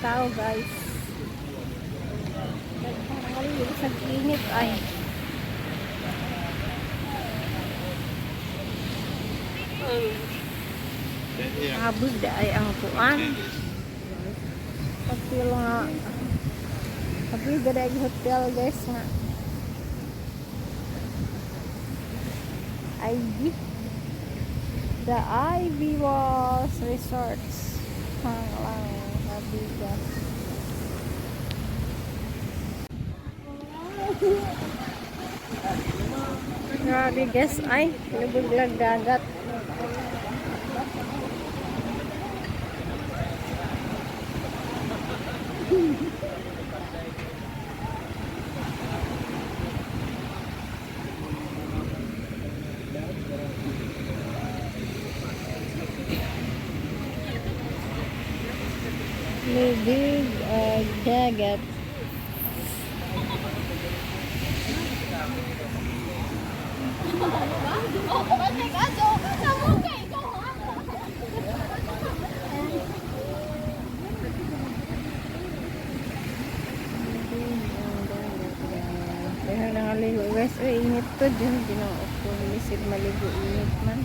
tao guys. Nagpangaliw sa init ay. Abos da ay ang kuan. Hotel nga. Tapi gada hotel guys nga. The Ivy Walls Resorts Panglang Nabigas. Grabe guys ay lubog-lag dagat. Lubig dagat. Kaya nangaligo guys, init to dyan. Ginoo ko, lisig maligo, init man.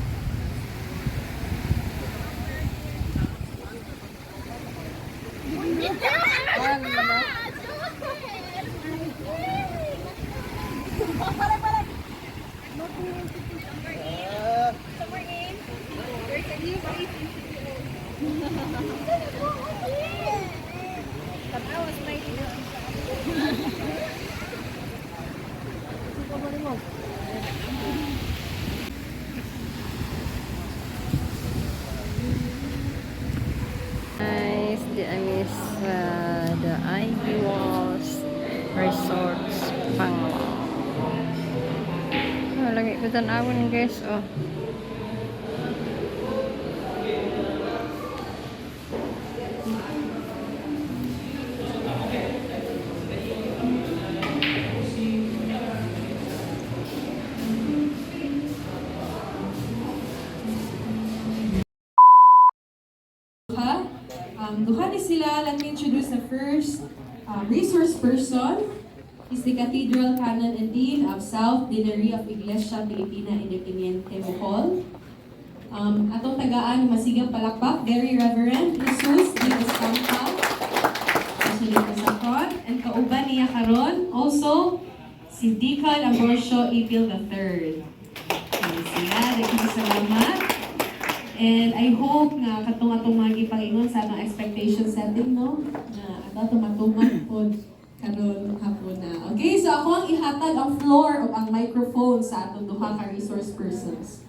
Nice, the Ivy Walls Resorts Panglang. Oh, lagi ko tanawin guys, oh. Duha ni sila. Let me introduce the first resource person. He's the Cathedral Canon and Dean of South Deanery of Iglesia Filipina Independiente Bohol. Atong tagaan, masigang palakpak, very Reverend Jesus D. Estampa. Actually, sa front. And kauban niya karon also, si Deacon Ambrosio Ipil III. Okay, sila, daghang salamat. And I hope na katong-atong mga gipaingon sa mga expectation setting, no? Na ato tumatuman po karon hapon na. Okay, so ako ang ihatag ang floor o ang microphone sa atong duha ka resource persons.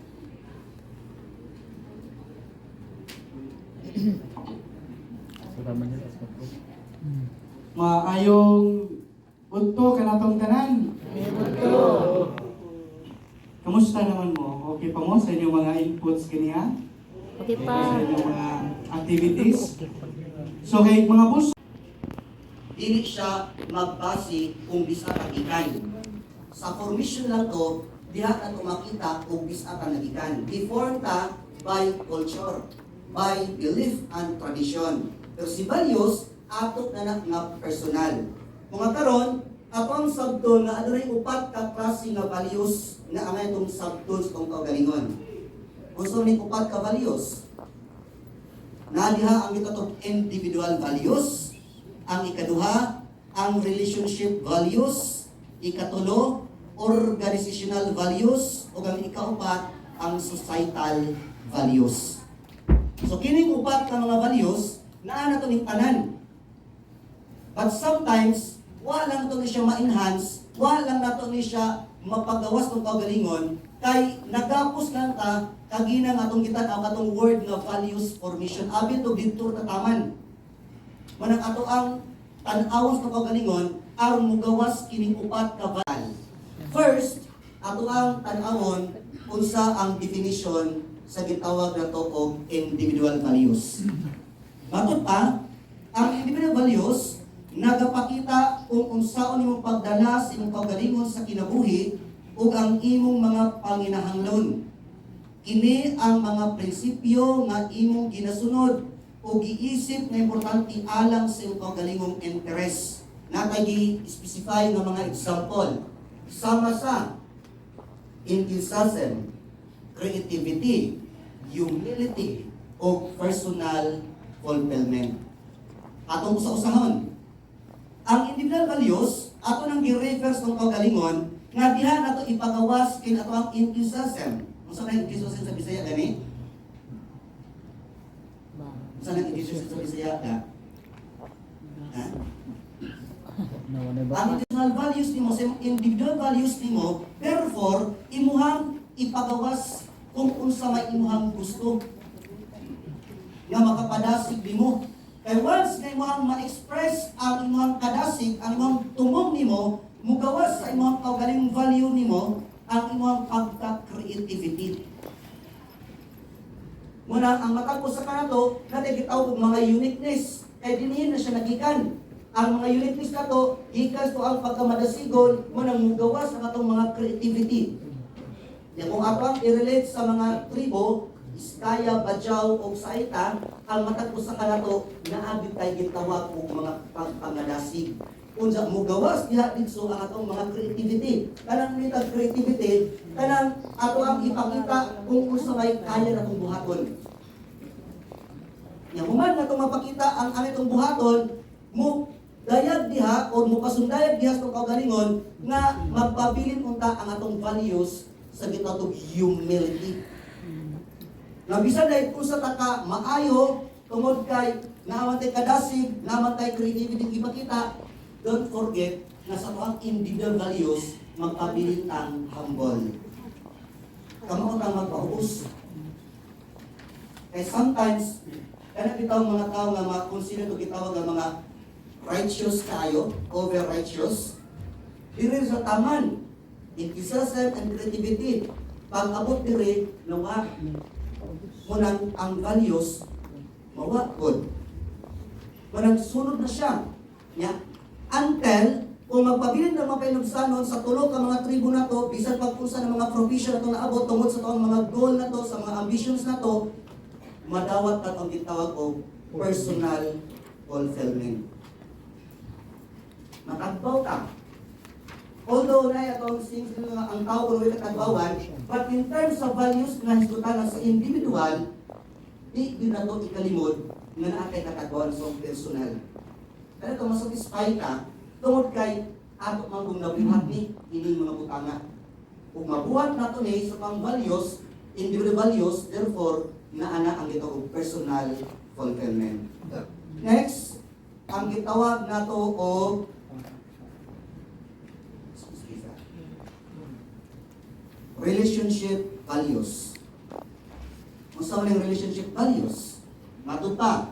Maayong bunto kanatong tanan. Bunto. Kamusta naman mo? Okay pa mo sa inyong mga inputs kaniya? Okay pa. Sa inyong mga activities? So kay mga boss, dili siya magbase kung bisa ka gikan. Sa formation lang to, diha ka makita kung bisa ka nagikan. Before ta by culture, by belief and tradition. Pero si values atok na nga personal. Mga karon, ato ang sabton nga adunay upat ka klase nga values na ang itong sabton sa itong kaugalingon. Gusto ni upat ka values. Na diha ang ikatong individual values, ang ikaduha, ang relationship values, ikatulo, organizational values, o ang ikaupat, ang societal values. So kining upat ka mga values, naa na ito ning tanan. But sometimes, walang ito ni siya ma-enhance, walang na ito ni siya mapagawas ng kaugalingon, kay nagapos lang ta, kaginang atong kita ang atong word nga values formation. Abi to dito tataman. Manang ato ang tan-awas ng kaugalingon, aron mugawas kining upat ka value. First, ato ang tan-awon unsa ang definition sa gitawag na to og individual values. Matod pa, ang individual values nagapakita kung unsaon imong pagdala sa imong kaugalingon sa kinabuhi ug ang imong mga panginahanglan. Kini ang mga prinsipyo nga imong ginasunod o giisip nga importante alang sa iyong kaugalingong interes. Natay gi-specify nga mga example. Sama sa enthusiasm, creativity, humility, o personal fulfillment. Atong usa-usahon. Ang individual values, ato nang gi-refer sa kaugalingon, nga diha nato ipagawas kin ato ang enthusiasm. Unsa na enthusiasm sa Bisaya gani? Unsa na enthusiasm sa Bisaya ka? Ha? Ang individual values nimo, sa individual values nimo, therefore imuhang ipagawas kung unsa may imuhang gusto nga makapadasig nimo. Kay once nga imuhang ma-express ang imuhang kadasig, ang imuhang tumong nimo, mugawas sa imuhang kaugalingong value nimo ang imuhang pagka-creativity. Muna, ang matagpos sa kanato, natin gitawag og mga uniqueness. Kay dinhin na siya nagikan. Ang mga uniqueness na to, gikas to ang pagkamadasigon, mo nang mugawas ang atong mga creativity. Kaya kung ato ang i-relate sa mga tribo, Iskaya, Badyaw, o Saita, ang matagpos sa kanato, naabit tayo gitawag og mga pagkamadasig. Kung sa mugawas, diha dito ang atong mga creativity. Kanang nitag creativity, kanang ato ang ipakita kung unsa may kaya na itong buhaton. Yang human na itong mapakita ang itong buhaton, mo dayag diha o mupasundayag diha sa itong kaugalingon nga magpabilin unta ang atong values sa gitawag humility. Nabisan dahil kung sa taka maayo, tungod kay naman tayo kadasig, naman tayo creativity ipakita, don't forget na sa tuwang individual values, magpabilin ang humble. Kamu ang magpaubos. Kaya sometimes, kaya bitaw mga tao nga consider ito gitawag ang mga righteous kayo, over-righteous. Diri sa taman, enthusiasm and creativity. Pag abot diri, nawa, munang ang values, mawakod. Munang sunod na siya. Yeah. Until, kung magpabilin ng mga painugsanon sa tulog ka mga tribo na to, bisan pagpunsa ng mga provision na to naabot, tungod sa itong mga goal na to, sa mga ambitions na to, madawat na itong gitawag o personal fulfillment. Matagbaw ka. Although na itong things ang tao kung katagbawan, but in terms of values na hisgutan sa individual, di na ito ikalimod nga naatay katagbawan sa personal. Kaya ito masatisfy ka, tungod kay ato man kung nabihat ni ining mga butanga. Kung mabuhat na ito ni sa pang values, individual values, therefore, naana ang gitawag personal fulfillment. Next, ang gitawag na ito o relationship values. Unsa man ang relationship values? Matuta.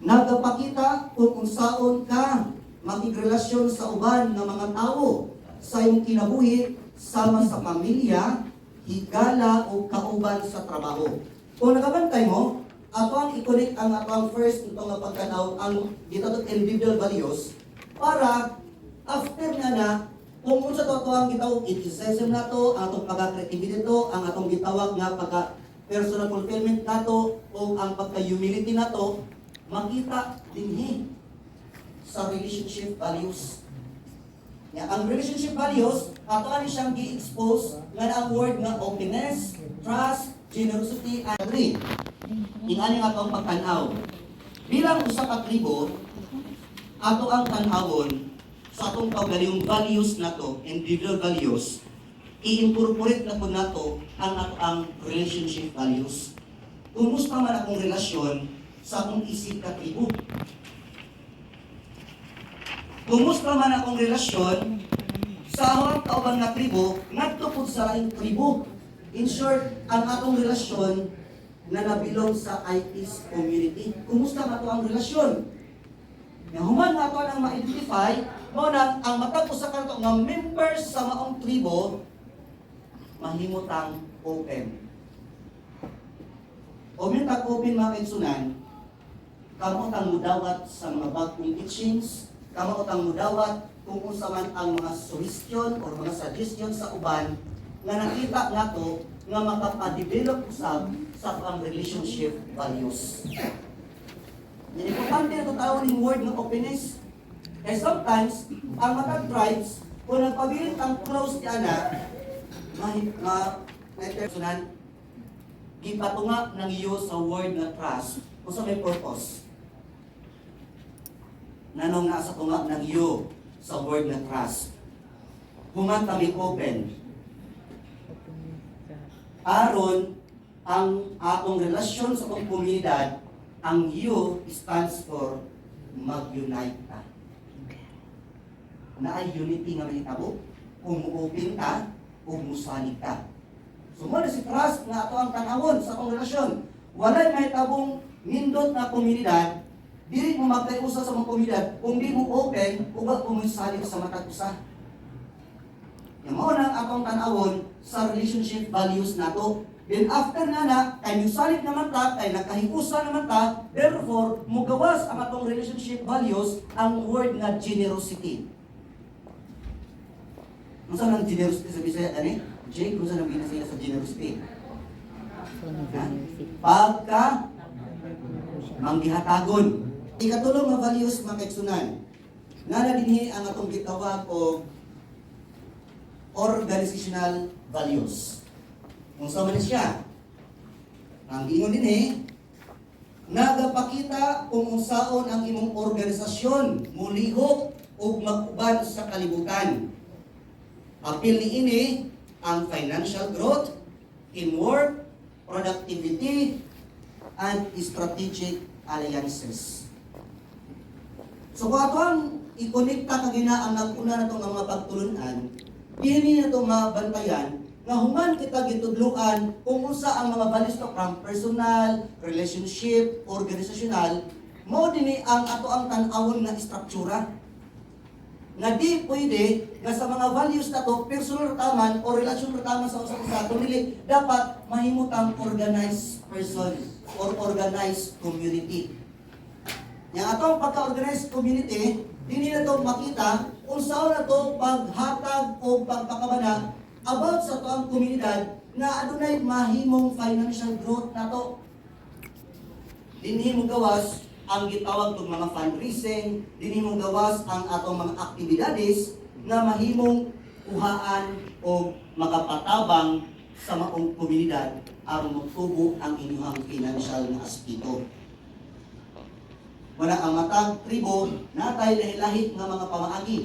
Nagapakita kung unsaon ka makigrelasyon sa uban ng mga tao sa iyong kinabuhi sama sa pamilya, higala o kauban sa trabaho. Kung nakabantay mo, ato ang i-connect ang ato ang first itong pagkanaw ang gitawag individual values para after na kung unsa to ang gitawag enthusiasm na to, ang atong pagka-creativity to, ang atong gitawag nga pagka-personal fulfillment na to, o ang pagka-humility na to, makita dinhi sa relationship values. Yeah, ang relationship values, ato ani siyang gi-expose nga ang word nga openness, trust, generosity, and agree. Ingani nga atong pagtanaw. Bilang usa ka tribo, ato ang tanawon sa atong kaugalingong values na to, individual values, i-incorporate na po na to ang ato ang relationship values. Kumusta man akong relasyon sa akong isip ka tribo? Kumusta man akong relasyon sa akong kauban nga tribo, nagtupod sa laing tribo? In short, ang atong relasyon na nabilong sa IT's community. Kumusta nga to ang relasyon? Nga human nga to ang ma-identify, mo nang ang matagpo sa kanto nga members sa maong tribo mahimutang open. O mitag open mga kaigsunan, kamo tang mudawat sa mga bagong teachings, kamo tang mudawat kung unsa man ang mga suggestion o mga suggestion sa uban nga nakita nga to nga makapadevelop usab sa ang relationship values. Yan importante na tawag ng word ng openness. Eh sometimes, ang mga tribes, kung nagpabilit ang close ni anak, personal, gipatunga ng iyo sa word na trust o sa may purpose. Nanong nasa tunga ng iyo sa word na trust. Human kami open. Aron ang atong relasyon sa atong komunidad, ang you stands for mag-unite ta. Na ay unity nga mahitabo, kung mu-open ta, kung musanig ta. Sumuna si trust nga ato ang tanawon sa atong relasyon. Walay mahitabong nindot na komunidad, dili mo magkayusa sa mga komunidad, kung di mo open, uga mo musanig sa matag usa. Yung mo nang atong tanawon sa relationship values nato. Then after na, kay musalig naman ta, kay nagkahiusa naman ta, therefore, mugawas ang atong relationship values ang word nga generosity. Kung saan ang generosity sa Bisaya, ani? Jay, kung saan ang binasaya sa generosity? Pagka manggihatagon. Ikatulong nga values makaigsunan. Nana dinhi ang atong gitawag o organizational values. Kung sa man siya, ang giingon din nagapakita kung unsaon ang imong organisasyon mulihok o mag-uban sa kalibutan. Apil niini ang financial growth, teamwork, productivity, and strategic alliances. So kung ato ang i-connecta kagina ang naguna na itong mga pagtulunan, dili na itong mabantayan nga human kita gitudluan kung unsa ang mga values to from personal, relationship, organizational, mao dinhi ang ato ang tan-awon nga struktura. Nga di pwede nga sa mga values na to, personal taman o relasyon taman sa usa-usa, kundi dapat mahimutang organized person or organized community. Yang atong pagka-organized community, dinhi na to makita kung saan na to paghatag o pagpakabana about sa to ang komunidad na adunay mahimong financial growth nato. Dinhi mo gawas ang gitawag tong mga fundraising, dinhi mo gawas ang atong mga aktibidades na mahimong kuhaan o makapatabang sa maong komunidad aron magtubo ang inyong financial na aspeto. Wala ang matag tribo natay lahi-lahi nga mga pamaagi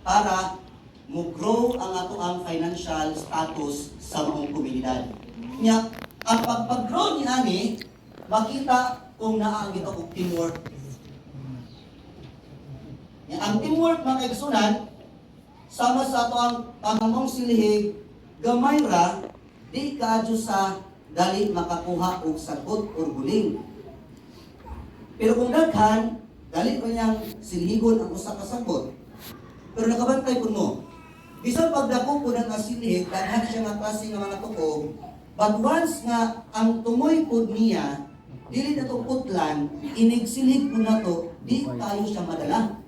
para mo-grow ang ato ang financial status sa maong komunidad. Nya, ang pagpag-grow ni ani, makita kung naagit ako teamwork. Nya, ang teamwork mga kaigsunan, sama sa ato ang pangangong silihig, gamay ra, di kaadyo sa dali makakuha og sagot or guling. Pero kung daghan, dali pa niyang siligon ang usa ka sagot. Pero nakabantay po mo, bisan pagdako po ng asilihig, daghan siya nga klase nga mga tukog, but once nga ang tumoy po niya, dili na to putlan, inigsilhig po na to, di tayo siya madala.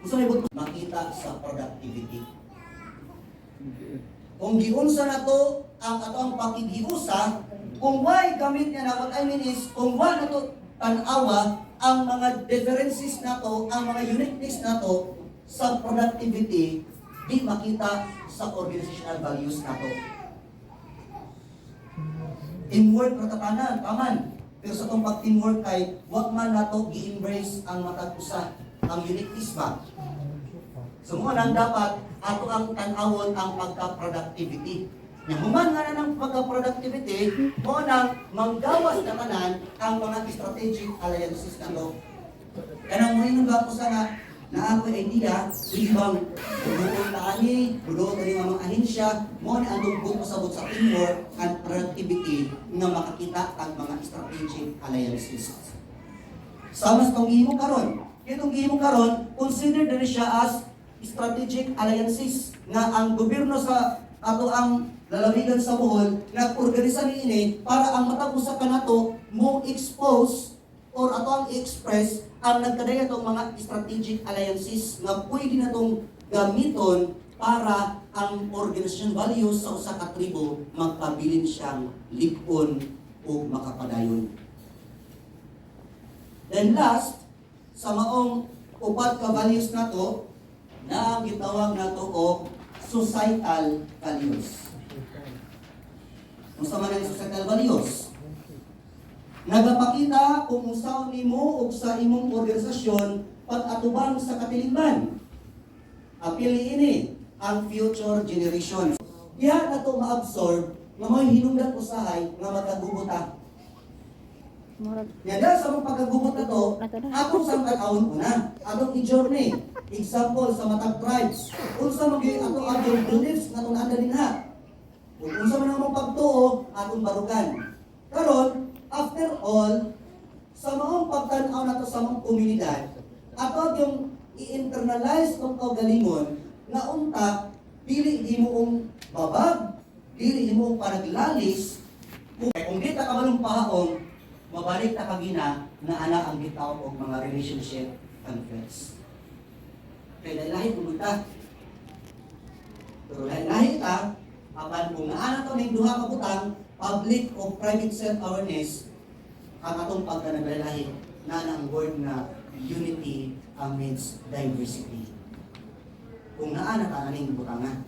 Gusto may makita sa productivity. Kung giunsa na to, ang atong pakighiusa, kung why gamit niya na, what I mean is, kung why na to tanawa, ang mga differences na to, ang mga uniqueness na to, sa productivity, di makita sa organizational values na to. Teamwork natatanan, taman. Pero sa itong pag-teamwork kay, wag man na to gi-embrace ang matag-usa, ang uniqueness ba? So mo nang dapat, ato ang tanawon ang pagka-productivity. Human nga na ng pagka-productivity, mo nang manggawas na tanan ang mga strategic alliances na to. Kanang mo yun ba po sa nga, na ako idea, ibang budoon na ani, budoon na mga ahensya, mo na ang tungkol pasabot sa teamwork and productivity na makakita ang mga strategic alliances. Sama sa itong gihimo karon. Itong gihimo karon, consider din siya as strategic alliances na ang gobyerno sa ato ang lalawigan sa Bohol nag-organisa niini para ang matapos sa kanato mo expose or ato ang express ang nagkadaya itong mga strategic alliances na pwede na itong gamiton para ang organization values sa usa ka tribo magpabilin siyang lipon o makapadayon. Then last, sa maong upat ka values na to, na ang gitawag na to o societal values. Unsa man ang societal values? Nagapakita kung unsa nimo ug sa imong organisasyon pag-atubang sa katilingban. Apili ini ang future generation. Diha na to ma-absorb nga may hinungdan usahay nga magkagubuta. Murag Yan dahil sa mga pagkagubot na to, atong sang tanawon una, atong i-journey. Example sa matag tribes. Unsa maging atong beliefs nga tunaan din ha. Kung unsa man ang pagtuo, atong barugan. Karon, after all, sa maong pagtanaw na to sa mga komunidad, atong yung i-internalize tong kaugalingon nga unta dili himuong babag, dili himuong panaglalis, kung di ta kabalong pahaong, mabalik ta kagina na anak ang gitawag og mga relationship conflicts. Kaya lahi pumunta. Pero lahi ta, apan kung naana to ning duha ka butang, public o private self-awareness, ang atong pagkanaglahi na ang word na unity amidst diversity. Kung naana ta aning butanga.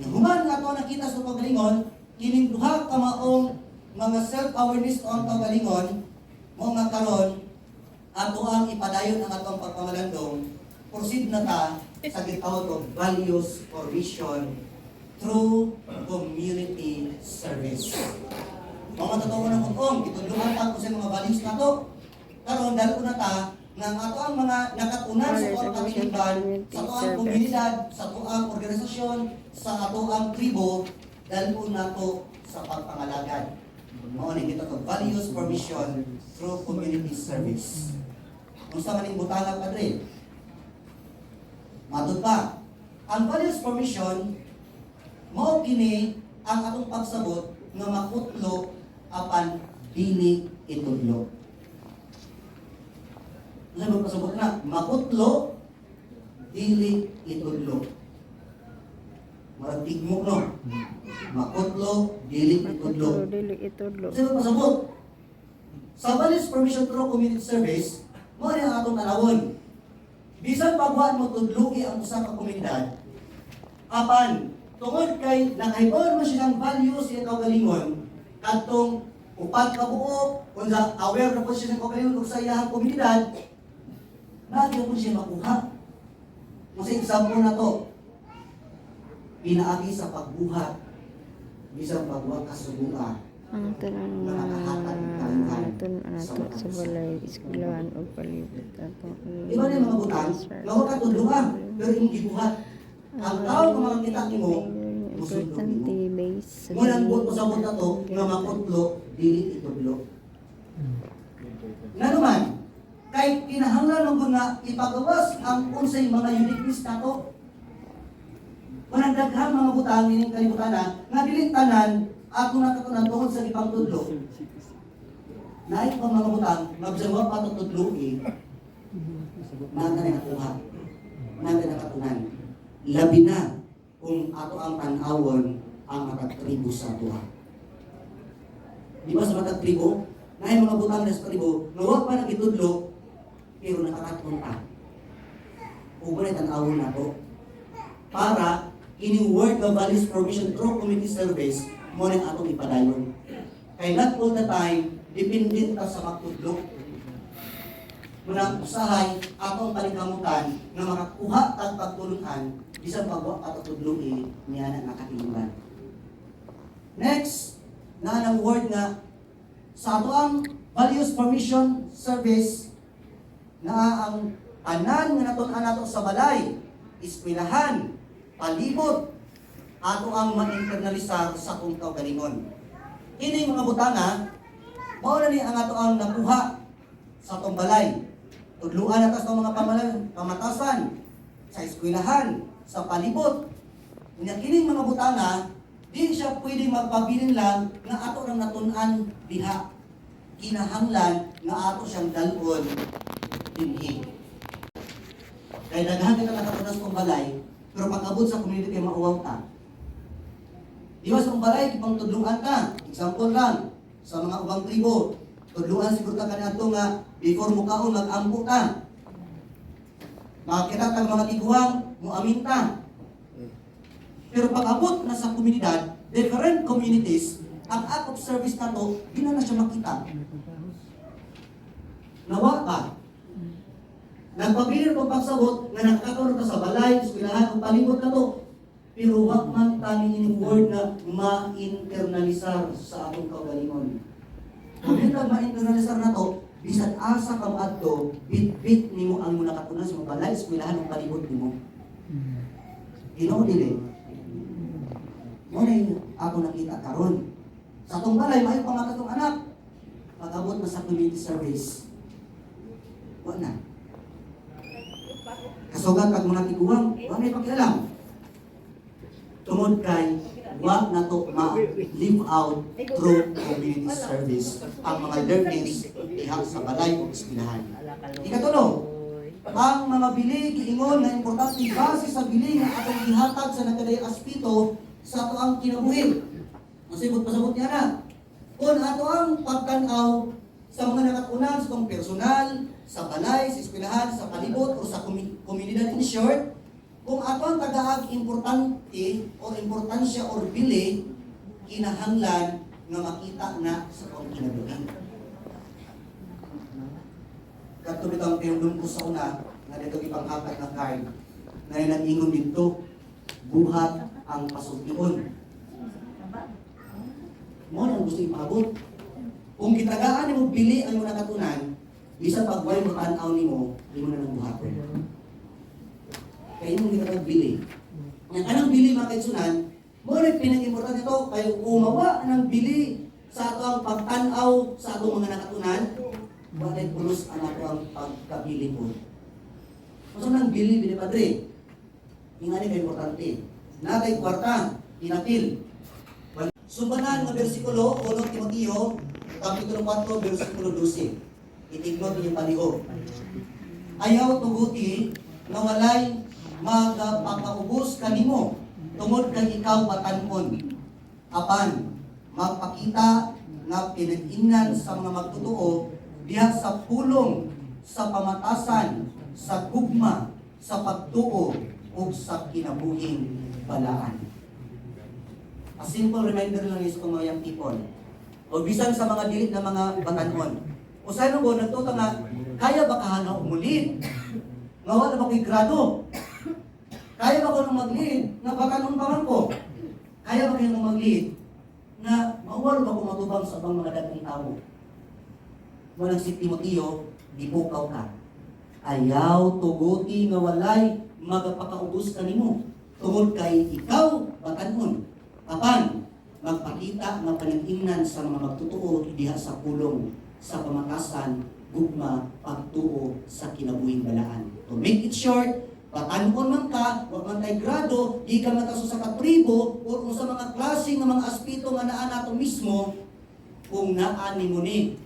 Yung human nga to nakita sa pagalingon, kining duha ka maong mga self-awareness o ang pagalingon, mo nga karon ato ang ipadayon ang atong pagpamalandong, proceed na ta sa gitawag og values formation through community service. Mga totoo na kung gitudluhan ta ko sa mga values na to. Karon dalo na ta nga ang ato ang mga nakatunan sa ato ang katilingban, sa ato ang komunidad, sa ato ang organisasyon, sa ato ang tribo, dalo na to sa pagpangalagad. Mao ni kita to values formation through community service. Unsa man ning butanga padre? Matud pa. Ang values formation mao kini ang atong pagsabot nga makutlo apan dili itudlo. Ano ba pasabot na? Makutlo dili itudlo. Maratigmo no. Makutlo dili itudlo. dili itudlo. Sino pasabot? Sa values formation through community service, mo ni ang atong tanawon. Bisan pagbuhat mo tudlugi ang usa ka komunidad, apan tungod kay nakahibaw mo silang values sa kaugalingon, kadtong upat ka buok, kung aware na po siya ng kaugalingon ug sa iyang komunidad, nagyo po siya makuha. Kasi example na to, pinaagi sa pagbuhat, bisan pagbuhat kasubuan, Ang tanan nga naton anato sa balay eskwelahan o palibot ato. Iba na yung mga butang, lawa ka tudluhan, pero yung gibuhat. Ang tao kung makakita mo, importante base. Munang buot mo sa buta to, nga makutlo, dili itudlo. Nga naman, kay kinahanglan mo nga ipagawas ang unsay mga uniqueness na to. Munang daghang mga butang, ining kalibutan nga dili tanan, ako nakatunan tungkol sa ipang tudlo. Naik pa mga butang, magsawa pa ito tudlo nanda na nakuha, nanda na katunan. Labi na kung ato ang tanawon ang matagtribo sa tuha. Di ba sa matagtribo? Naik mga butang na sa tribo, nawag pa ng itudlo, pero nakakatun pa. Ugunay tanawon na to. Para ini word of values formation through community service, mo rin atong ipadayon. Kaya not all the time, dependent ta sa magtudlo. Munang usahay, atong palikamutan na makakuha at pagtulungan, isang pagwa at tudluin niya na nakatilungan. Next, na ang word nga, sa ato ang values formation service, na ang tanan nga naton nato sa balay, eskwelahan, palibot, ato ang ma-internalisar sa kung kaugalingon. Ini mga butanga, mao na ni ang ato ang nakuha sa atong balay. Tudluan natas ng mga pamatasan, sa eskwelahan, sa palibot. Nya kining mga butanga, di siya pwedeng magpabilin lang nga ato nang natun-an diha. Kinahanglan nga ato siyang dalon dinhi. Kaya daghan kita nakatunas kong balay, pero pag-abot sa community kay mauwaw ta. Di ba sa balay, ipang tudluan ka. Example lang, sa mga ubang tribo. Tudluan siguro ka kanato nga before mo kaon mag-ampo ka. Makakita ka mga tiguang, muamin ka. Pero pag abot na sa komunidad, different communities, ang act of service na to, di na siya makita. Nawa ka. Nagpabilin kong pagsabot nga nakakaroon ka sa balay, eskwelahan, o palibot na to. Pero wag man tani in word na ma-internalisar sa atong kaugalingon. Kung hindi ma-internalisar na to, bisan asa ka maadto, bit-bit nimo ang muna katunan sa mga balay, eskwelahan, o palibot nimo. Ginoo dili. Mo na ako nakita karon. Sa atong balay, maayo pa nga katong anak. Pag-abot na sa community service, wala na. Kasugat kag mga tiguang, wala na pakialam. Tungod kay, wag na to ma-live out through community service ang mga learnings ihang sa balay o eskwelahan. Ikatulo, ang mga bili, giingon na importante base sa bili nga atong gihatag sa nagkadayang aspito sa ato ang kinabuhi. Masibot pasabot niya na. Kung ato ang pagtanaw sa mga nakatunan sa itong personal, sa balay, sa eskwelahan, sa palibot, o sa komunidad in short, kung ato ang tagaag importante o importansya o bili, kinahanglan nga makita na sa itong kinabuhi. Kato bitang pinulong ko sa una, na dito ipang-apat na card, na nag-ingon dito, buhat ang pasultiun. Mo na gusto ipabot. Kung gitagaan mo bili ang mga nakatunan, bisan pagway mo tanaw nimo, di mo na nang buhaton. Kaya yung gitagag bili. Ang anong bili mga kaitsunan, mo rin pinag-importante ito, kayo umawa ng bili sa ato ang pagtanaw sa ato mga nakatunan, bakit pulos ang ato ang pagkabili po. Maso nang bili padre, yung ano kayo importante. Natay kwarta, inapil. Sumbanan ng versikulo, 1 Timoteo, Kapitulo 4, versikulo 12. Itignot niyo palihog. Ayaw tuguti na walay magpakaubos kanimo tungod kay ikaw patanon. Apan, magpakita nga pinag-ingnan sa mga magtotoo diha sa pulong, sa pamatasan, sa gugma, sa pagtuo, o sa kinabuhing balaan. A simple reminder lang is kung mga young people. O bisan sa mga dilit na mga batanon. O sa ano po, nagtuto nga, kaya ba kahanga umulid? Nga wala ba ko'y grado? Kaya ba ko nang maglid? Nga batanon pa man ko? Kaya ba kayo nang maglid? Nga mawala ba ko matubang sa bang mga dating tao? Walang si Timoteo, di bukaw ka. Ayaw tuguti nga walay magpakaubos kanimo. Tungod kay ikaw batanon. Apan, magpakita ng panag-ingnan sa mga magtutuo diha sa pulong, sa pamatasan, gugma, pagtuo sa kinabuhing balaan. To make it short, patanon man ka, wag man tay grado, di ka mataso sa katribo, o kung sa mga klase ng mga aspito nga naa nato mismo, kung naani mo ni,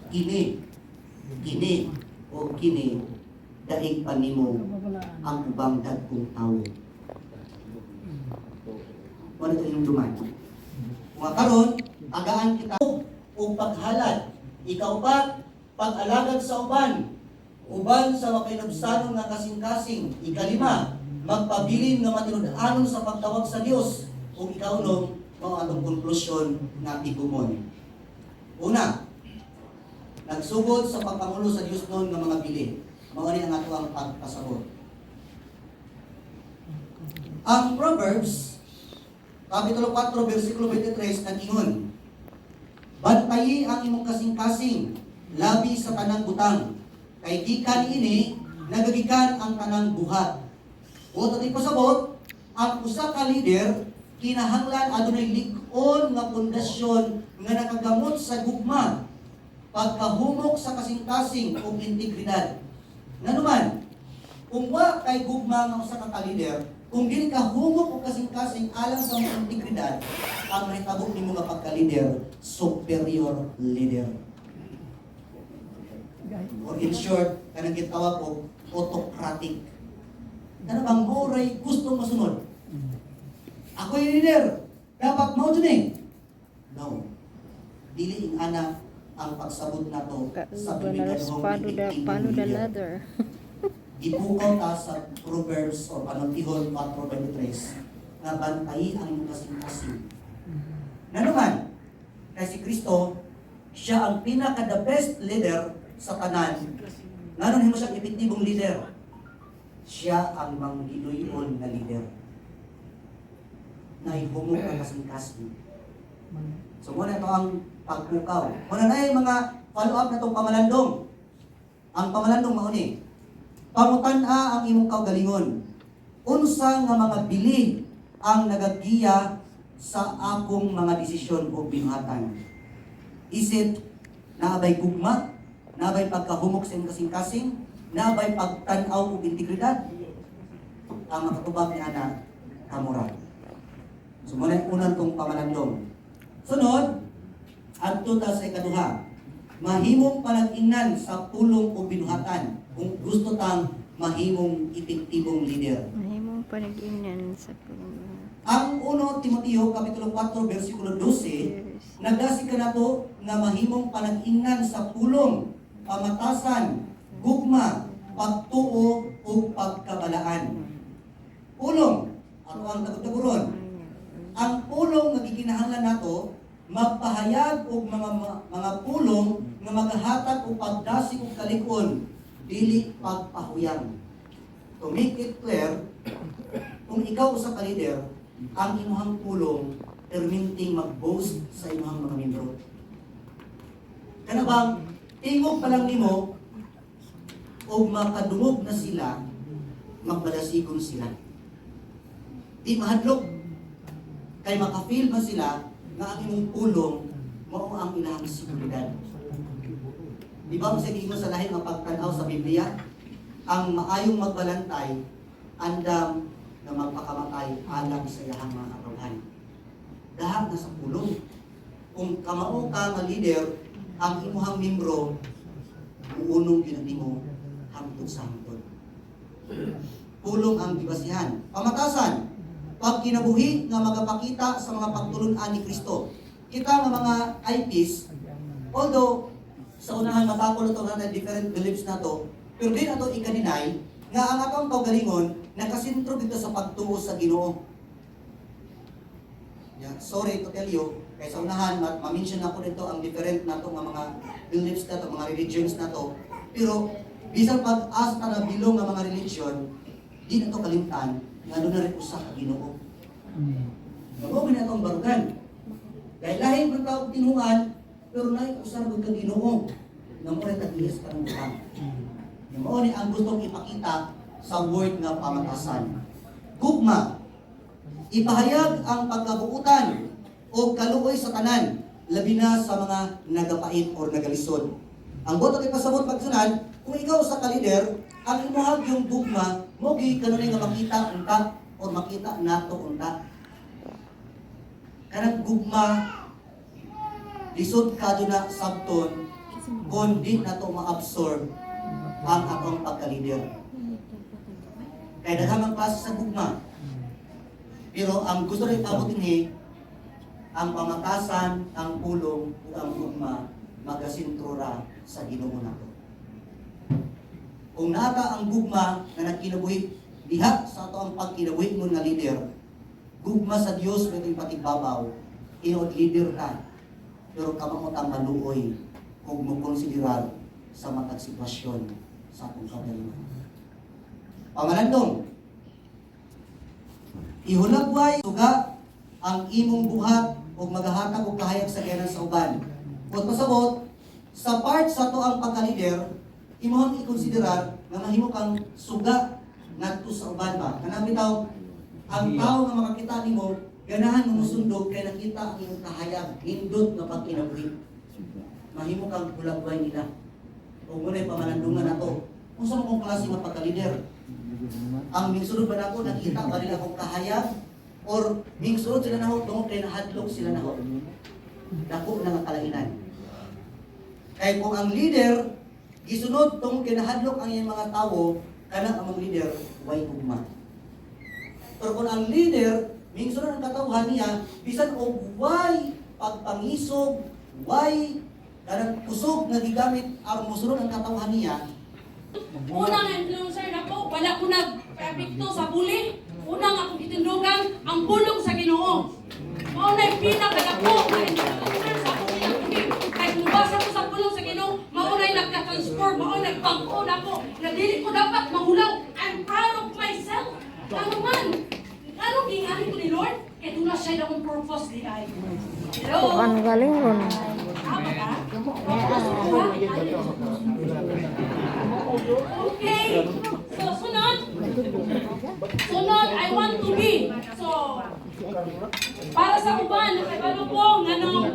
kini, o kini, daig pa nimo ang ubang dagkong tao. Wala tayong duman. Kung karon, agaan kita o paghalad. Ikaw pa, pag-alagad sa uban sa makinabsanon nga kasing-kasing. Ikalima, magpabilin nga matinud-anon sa pagtawag sa Dios. Kung ikaw no, mao atong konklusyon na tigumon. Una, nagsugod sa pagpangulo sa Dios noon nga mga bili. Mao ni ang ato ang pagpasabot. Ang Proverbs Kapitulo 4, versikulo 23, nag-ingon, bantayi ang imong kasing-kasing, labi sa tanang butang, kay gikan ini, nagagikan ang tanang buhat. O tatay pasabot, ang usa ka leader, kinahanglan adunay lig-on nga pundasyon nga nakagamot sa gugma, pagkahumok sa kasing-kasing o integridad. Nanuman, kung wa kay gugma nga usa ka leader, kung dili ka humok o kasing-kasing alang sa mga integridad, ang mahitabo ni mga pagka-leader, superior leader. Or in short, kanang gitawag ko, autocratic. Ano bang moray gustong masunod? Ako yung leader, dapat mo dyan eh. No. dili ing ana ang pagsabot nato sa biblikanhong Paano the ladder? Ibukaw ta sa Proverbs o Panatihon 4:23 nga bantayi ang imong kasing-kasing. Nanuman, kay si Kristo, siya ang pinaka the best leader sa tanan. Ngayon himo siya epektibong leader. Siya ang manggiluyon na leader. Naihumog ang kasing-kasing. So muna ito ang pagpukaw. Muna na yung mga follow-up na itong pamalandong. Ang pamalandong mauni. Pamutan-a ang imong kaugalingon. Unsa nga mga bili ang nagagiya sa akong mga desisyon o binuhatan. Is it naabay gugma, naabay pagkahumok sa imong kasing-kasing, naabay pagtan-aw og integridad? Ang makatubag ni ana kamura. So muna yung unang tong pamalandong. Sunod, adto ta sa ikaduha. Mahimong panag-ingnan sa pulong o binuhatan kung gusto tang mahimong epektibong leader. Mahimong panag-ingnan sa pulong. Ang 1 Timoteo kapitulo 4 bersikulo 12 nagdasig ka nato nga mahimong panag-ingnan sa pulong, pamatasan, gugma, pagtuo ug pagkabalaan. Pulong, ato ang tagod-taguron. Ang pulong nga gikinahanglan nato magpahayag og mga pulong nga maghatag og pagdasig og kalig-on, dili pagpahuyang. To make it clear, kung ikaw usa ka leader, ang imuhang pulong perminting mag-boast sa imuhang mga membro. Kana bang tingog pa lang nimo og makadungog na sila, magpadasigon sila. Di mahadlok kay maka-feel ba sila nga ang imong pulong mao ang ilahang seguridad. Di ba sa giingon sa lahi nga pagtan-aw sa Biblia, ang maayong magbalantay andam na magpakamatay alang sa iyahang mga katawan. Dahil na sa pulong. Kung kamao ka nga leader, ang imuhang membro uunong ginadimo hangtod sa hangtod. Pulong ang gibasihan. Pamatasan, pag kinabuhi nga magapakita sa mga pagtulun-an ni Kristo. Kita nga mga IPs, although sa unahan matakol ito na different beliefs na to, pero din ato ika-deny nga ang atong kaugalingon nakasintro dito sa pagtuo sa Ginoo. Yeah, sorry to tell you, kay sa unahan ma-mention ako dito ang different na to nga mga beliefs na to, mga religions na to. Pero bisan pag-asa na bilong nga mga religion, di na to kalimtan nga doon na rin usa ka Ginoo. Mao na itong barugan. Dahil lahi man tao tinuan, pero naay usar gud ka Ginoo. Nga mo rin tag-ihis ka ng utang. Mao ni ang gustong ipakita sa word nga pamatasan. Gugma, ipahayag ang pagkabuutan o kaluoy sa tanan, labi na sa mga nagapait o nagalisod. Ang boto kay pasabot pagsunod, kung ikaw sa ka-leader, ang imuhag yung gugma, mo gi kanunay nga makita unta o makita nato unta. Kanang gugma, lisod ka doon na sabton, kung di na to ma-absorb ang akong pagka-leader. Kaya naghamang klase sa gugma. Pero ang gusto rin abutin ang pamatasan, ang pulong, o ang gugma, magasintrura sa Ginoo nato. Kung nata ang gugma na nagkinabuhi, diha sa ato ang pagkinabuhi mo nga leader, gugma sa Dios may ito'y patigbabaw, inood leader ka, pero kamamot ang maluoy kung mo konsiderar sa matag sitwasyon sa atong kagalingan. Pamalandong, ihulagway suga ang imong buhat o maghahatag og kahayag sa ganan sa uban. Kung pasabot, sa part sa to ang pagka-leader, imong i-konsiderar nga mahimo kang suga ngadto sa uban ba. Kanang bitaw, ang tao nga makakita nimo ganahan mo musundog kay nakita ang imong kahayag, hindot nga pagkinabuhi. Mahimo kang hulagway nila. Kung muna pamalandungan nato, kung saan kong klase nga pagka-leader, ang mingsulod ba nako nakita ba nila akong kahayag or mingsulod sila nahot tungod kay nahadlok sila nahot. Dako na nga kalainan. Kay kung ang leader gisunod tungod kay nahadlok ang iyang mga tawo, kanang among leader way ugma. Pero kung ang leader mingsulod ang katawhan niya bisan og way pagpangisog Why kanang kusog nga gigamit aron mosunod ang katawhan niya? Una nga influencer na po, wala ko nag-epekto sa bully. Una nga akong itindugan ang bulong sa Ginoo. Mao na yung pinakadako na influencer sa akong pinakabib. Kahit mubasa ko sa bulong sa Ginoo, mao na yung nagka-transform, mao na nagpangko na ko. Na dili ko dapat mahulaw. I'm proud of myself. Ano man? Ano gingahin ko ni Lord? Kaya doon na siya na akong purpose di ay. Hello? Ang galing ron. Tama ka? Okay. So, sunod. Sunod, I want to be. So, para sa uban, ano po, nganong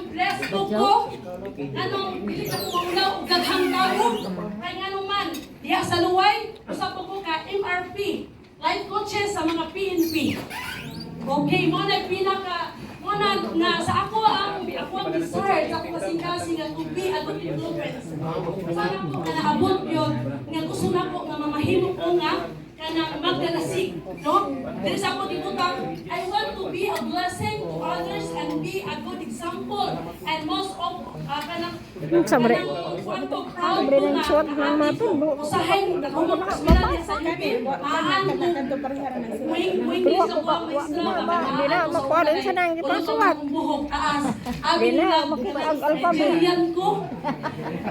bless ko ko, nganong pilit ako maulaw, gaghang tao, kay nganong man, diya sa luway, usap ko ka MRP, life coaches sa mga PNP. Okay, mo na pinaka, mo na nga sa ako ang desire, sa ako kasing-kasing nga to be a good influence. Sana ko nga naabot yun, nga gusto na ko nga mamahimo ko nga, kanang magdalasig, no? Dili sa ako dibutang, I want to be a blessing to others and be a good example. And most of, kanang, Sabre. want to proud Sabre ko ng nga, short ng mapin, bu. usahin, humang kasmila niya sa ibig, maan ko, wing sa buwang maestra, Hindi na, makuha rin siya ng ipasulat. buhok taas, Hindi na, makuha ang alphabet. Julian ko,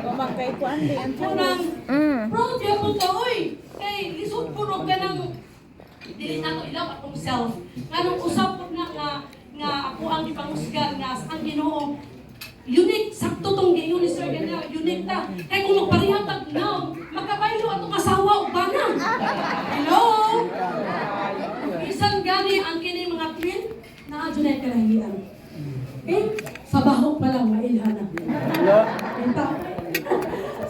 Mabangkay ko ang di ang unang, Mm. proud niya po ka, oy! Kay, lisod po ka ng, dili na to ilaw akong self. Nganong usap po na nga ako ang ipangusgan nga ang Ginoo. Unique, sakto tong giyon ni Sir Ganel, unique ta. Kay kung magparihatag now, magkabaylo atong asawa o bana. Hello? Isan gani ang kini mga twin, naa dyan ay kalahian. Okay? Sa bahog pa lang, mailhan na. Ito.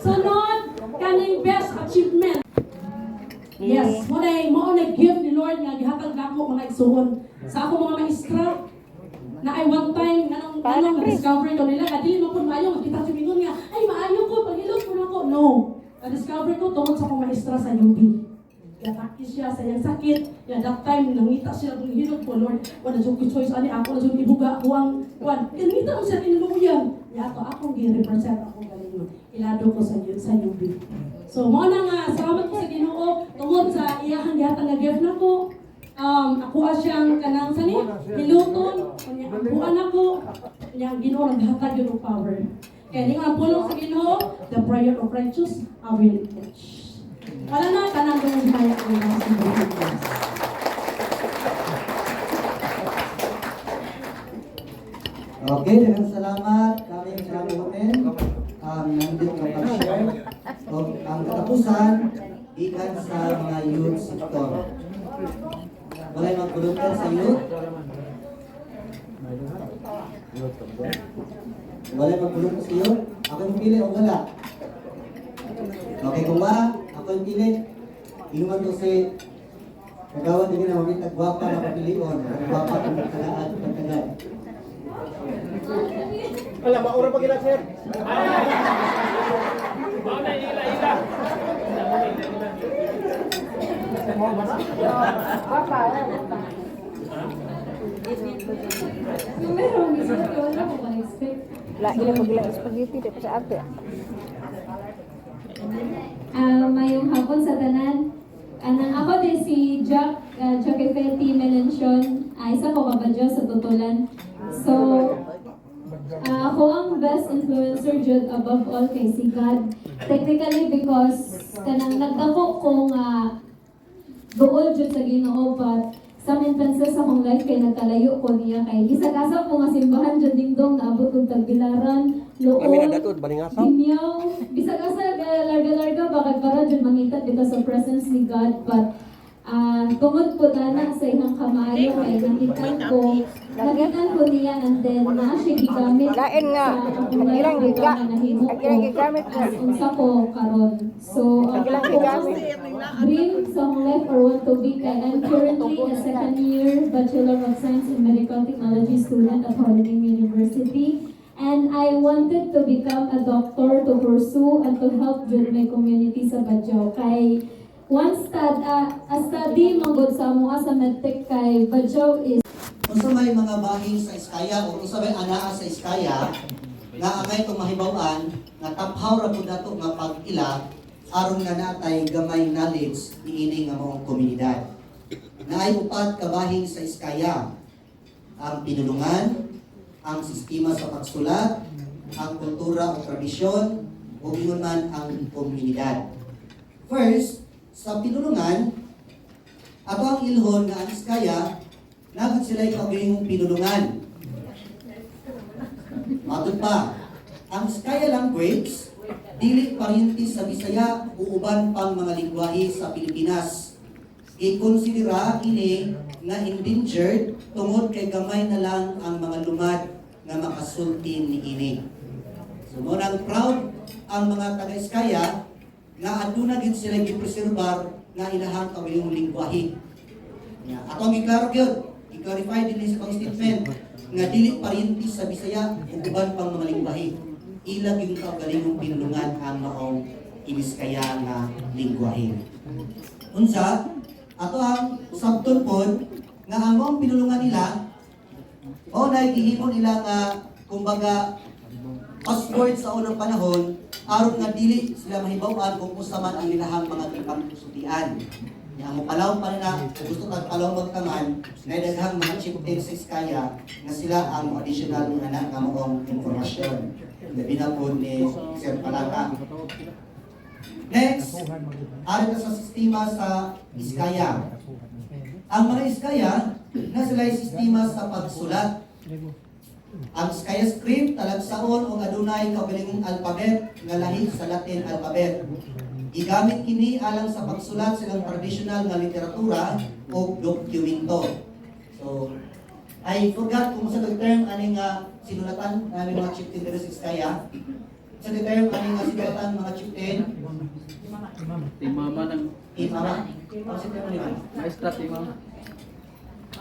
Sunod, kaning best achievement. Yes, mo na gift ni Lord nga gihatag nako mga igsuon sa ako mga maestra. Na ay one time nanong discover ko nila kadili mo pud maayo kita sumingon nga ay maayo ko paghilot ko nako. No. Na-discover ko tungod sa akong maestra sa UP. Yatakis siya sa iyang sakit. Ya that time nangita siya kung hilot ko Lord. Wala jud ko choice ani ako na jud ibuga ko ang kwan. Kinita ko siya tinuluyan. Ya to akong gi-represent ako galing ilado ko sa UP. So, mo na nga, salamat ko sa Ginoo tungod sa iyahang gihatag nga gift nako. Ako siyang kanang sani, hiluton, kanya buwan ako, kanya Ginoo naghatag yung power. Kaya di nga pulong sa Ginoo, the prayer of righteous avail much. Wala na kanang gawin kaya ko na sa Ginoo. Okay, daghang salamat. Kami sa hotel. Nandito ka pag-share. Ang katapusan, ikan sa mga youth sector. Wala'y mag-volunteer sa youth? Wala'y mag-volunteer sa youth? Ako yung pili o wala? Okay, kung wala, ako yung pili. Inuman ko si kagawad din na mamit at gwapa na papilion. Gwapa kung magkalaan, pagkagaan. Wala, maura pa gila, sir. Lagi na paglang spaghetti, di pa sa ate. Mayong hapon sa tanan. Anang ako din si Jack Efetti Melencion. Isa ko kabadyo sa tutulan. So, ako ang best influencer jud above all kay si God. Technically because kanang nagdako ko nga duol jud sa Ginoo, but some instances sa akong life kay nagkalayo ko niya kay gisag-asa ko nga simbahan jud dingdong naabot og Tagbilaran, Luon, Dimyaw, bisag-asa larga-larga bakit para jud mangitat because of presence ni God, but tungod po na sa ihang kamayo kay nakita ko niya and then na siya gigamit Lain nga, ang ilang gigamit nga. as unsa ko karon. So ang akong dream sa akong life or want to be kay I'm currently a second year Bachelor of Science in Medical Technology student at Holiday University. And I wanted to become a doctor to pursue and to help with my community sa Badyaw. Kay a study manggod sa mga sa medtech kay Badyaw is Unsa may mga bahin sa Iskaya o unsa may anaa sa Iskaya nga angay itong mahibaw-an nga taphaw ra pud nato nga pag-ila aron nga natay gamay knowledge niini nga maong komunidad. Naay upat ka bahin sa Iskaya: ang pinulungan, ang sistema sa pagsulat, ang kultura o tradisyon, o ingon man ang komunidad. First, sa pinulungan, ato ang ilhon nga ang Iskaya, nagad sila ikawingong pinulungan. Matod pa, ang Iskaya language, dili parinti sa Bisaya o uban pang mga lingwahe sa Pilipinas. I-konsidera ini nga endangered tungod kay gamay na lang ang mga lumad nga makasulti ni ini. So, munang proud ang mga taga-Iskaya nga aduna gid sila gipreserbar nga ilahang kawayong lingwahe. Atong giklaro gyud, i-clarify din sa pang statement nga dili parinti sa Bisaya ug uban pang mga lingwahe. Ilag yung kaugalingong pinulungan ang maong Ibiskaya nga lingwahe. Unsa, ato ang sabton pod nga ang maong pinulungan nila o naigihimo nila nga kumbaga password sa unang panahon aron nga dili sila mahibaw-an kung usa man ang ilahang mga kapamsutian. Yang mo palaw pa nila, gusto kang palaw magtangan, na daghang mga chieftains sa Iskaya nga sila ang additional nga maong informasyon. Labi na po ni Sir Palaka. Next, aron na sa sistema sa Iskaya. Ang mga Iskaya na sila ay sistema sa pagsulat. Ang Iskaya script talagsaon o adunay kaugalingong alphabet nga lahi sa Latin alphabet. Igamit kini alang sa pagsulat silang traditional nga literatura o dokumento. So, I forgot kung sa term aning sinulatan namin mga chieftain dito sa Iskaya. Sa term aning sinulatan mga chieftain. Imama ng Imama. Ano si term nila? maestra imama.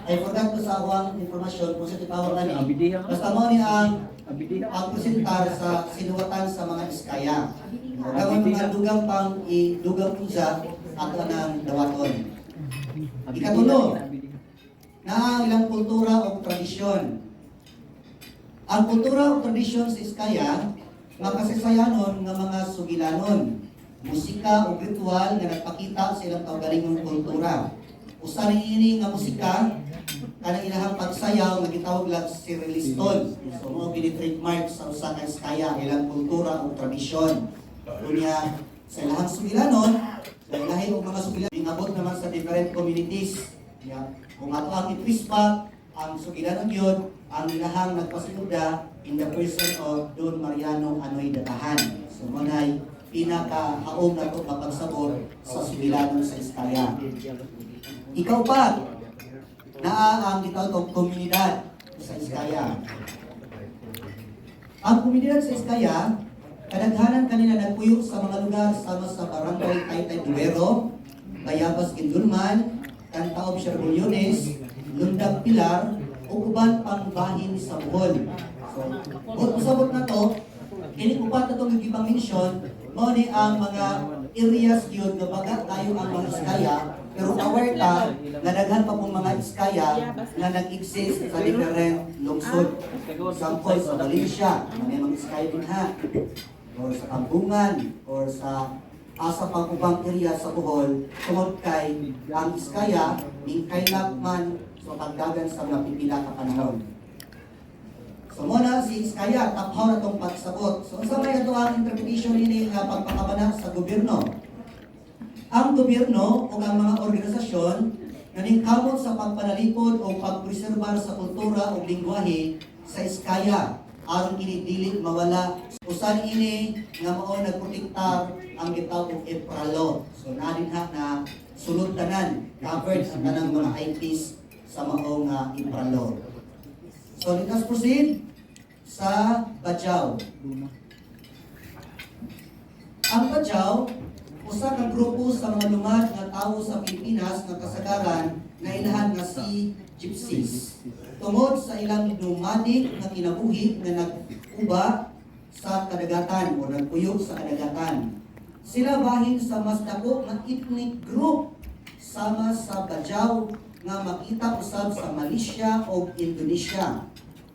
I forgot ko sa awang informasyon kung sa titawag na Abidiha. basta mo ni ang Abidiha. presentar sa sinuwatan sa mga Iskaya. Gawin mga dugang pang i-dugang pusa ato ng dawaton. Ikatulo, na ang ilang kultura o tradisyon. Ang kultura o tradisyon sa Iskaya, makasisayanon nga mga sugilanon, musika o ritual nga nagpakita sa ilang kaugalingong kultura. Usa ini nga musika kanang ilahang pagsayaw nga gitawag lang si reliston. So mo gini-trademark sa usa ka Iskaya ilang kultura o tradisyon. Unya sa ilahang sugilanon, sa ilahin og mga sugilanon ingabot naman sa different communities. Kung ato ang itrispa, ang sugilanon yun, ang ilahang nagpasinuda in the person of Don Mariano Anoy Datahan. So manay pinakahaom na ito kapagsabot sa sugilanon sa Iskaya. Ikaw pa, naa ang gitawag komunidad sa Iskaya. Ang komunidad sa Iskaya, kadaghanan kanila nagpuyo sa mga lugar sama sa Barangay Taytay Duero, Bayabas Gindulman, Cantaob Sherbollones, Lundag Pilar, o uban pang bahin sa Bohol. So, kung usabot na to, kini upat na itong ibang mention, mo ni ang mga areas yun na baga tayo ang mga Iskaya, pero aware ta na daghan pa pong mga Iskaya na nag-exist sa different lungsod. Example, sa Valencia, may mga Iskaya din ha, or sa Tambungan, or sa asa pang ubang area sa Bohol, tungod kay ang Iskaya, mingkaylap man sa pagdagan sa mga pipila ka panahon. So muna si Iskaya, taphaw na itong pagsabot. So sa may ito ang interpretation nini nga pagpakabana sa gobyerno. Ang gobyerno o ang mga organisasyon na ningkamot sa pagpanalipod o pagpreserbar sa kultura o lingwahe sa Iskaya aron kini dili mawala. Usan ini nga mao nagprotektar ang gitawag og EPRALO. So nadin ha na sulod tanan covered ang tanang mga IPs sa maong EPRALO. So let us proceed sa Bajau. Ang Bajau, usa ka grupo sa mga lumad nga tawo sa Pilipinas nga kasagaran nga ilahan nga si Gypsies. Tungod sa ilang nomadic nga kinabuhi nga nag-uba sa kadagatan o nagpuyog sa kadagatan. Sila bahin sa mas dako nga ethnic group sama sa Bajau nga makita usab sa Malaysia o Indonesia.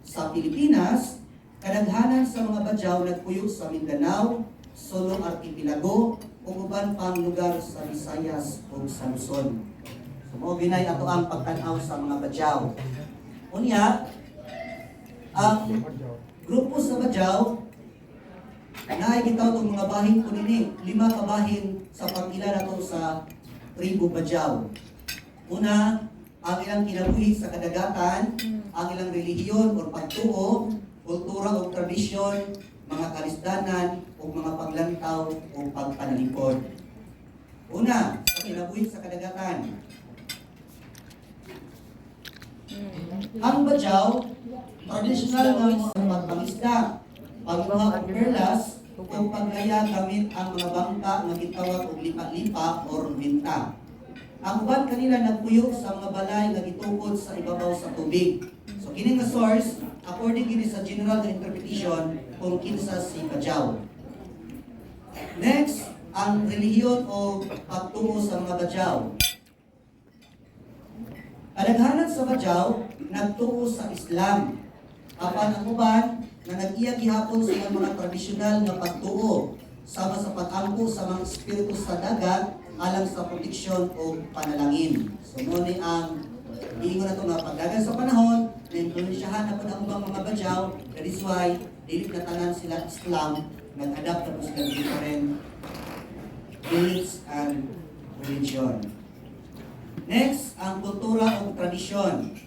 Sa Pilipinas, kadaghanan sa mga badyaw nagpuyo sa Mindanao, Sulu Archipelago, ug uban pang lugar sa Visayas ug sa Luzon. So mo ginay ato ang pagtan-aw sa mga badyaw. Unya, ang grupo sa badyaw naay gitawag og mga bahin ko nini, 5 ka bahin sa pag-ila nato sa tribo badyaw. Una, ang ilang kinabuhi sa kadagatan, ang ilang relihiyon o pagtuo, kultura o tradisyon, mga kalisdanan o mga paglantaw o pagpanalipod. Una, sa kinabuhi sa kadagatan. Ang badyaw, tradisyonal nga pagpangisda, pagmuha og perlas, o paglaya gamit ang mga bangka nga gitawag og lipa-lipa or binta. Ang uban kanila nagpuyo sa mga balay nga gitukod sa ibabaw sa tubig. So kini nga source, according kini sa general nga interpretation kung kinsa si badyaw. Next, ang relihiyon o pagtuo sa mga badyaw. Kadaghanan sa badyaw nagtuo sa Islam. Apan ang uban na nag-iya gihapon sa mga tradisyonal nga pagtuo sama sa pag-ampo sa mga espiritu sa dagat alang sa proteksyon o panalangin. So mo ni ang ingon nato nga pagdagan sa panahon na influensyahan na pud ang ubang mga badyaw, that is why dili na tanan sila Islam, nag-adapt na po sila different beliefs and religion. Next, ang kultura o tradisyon.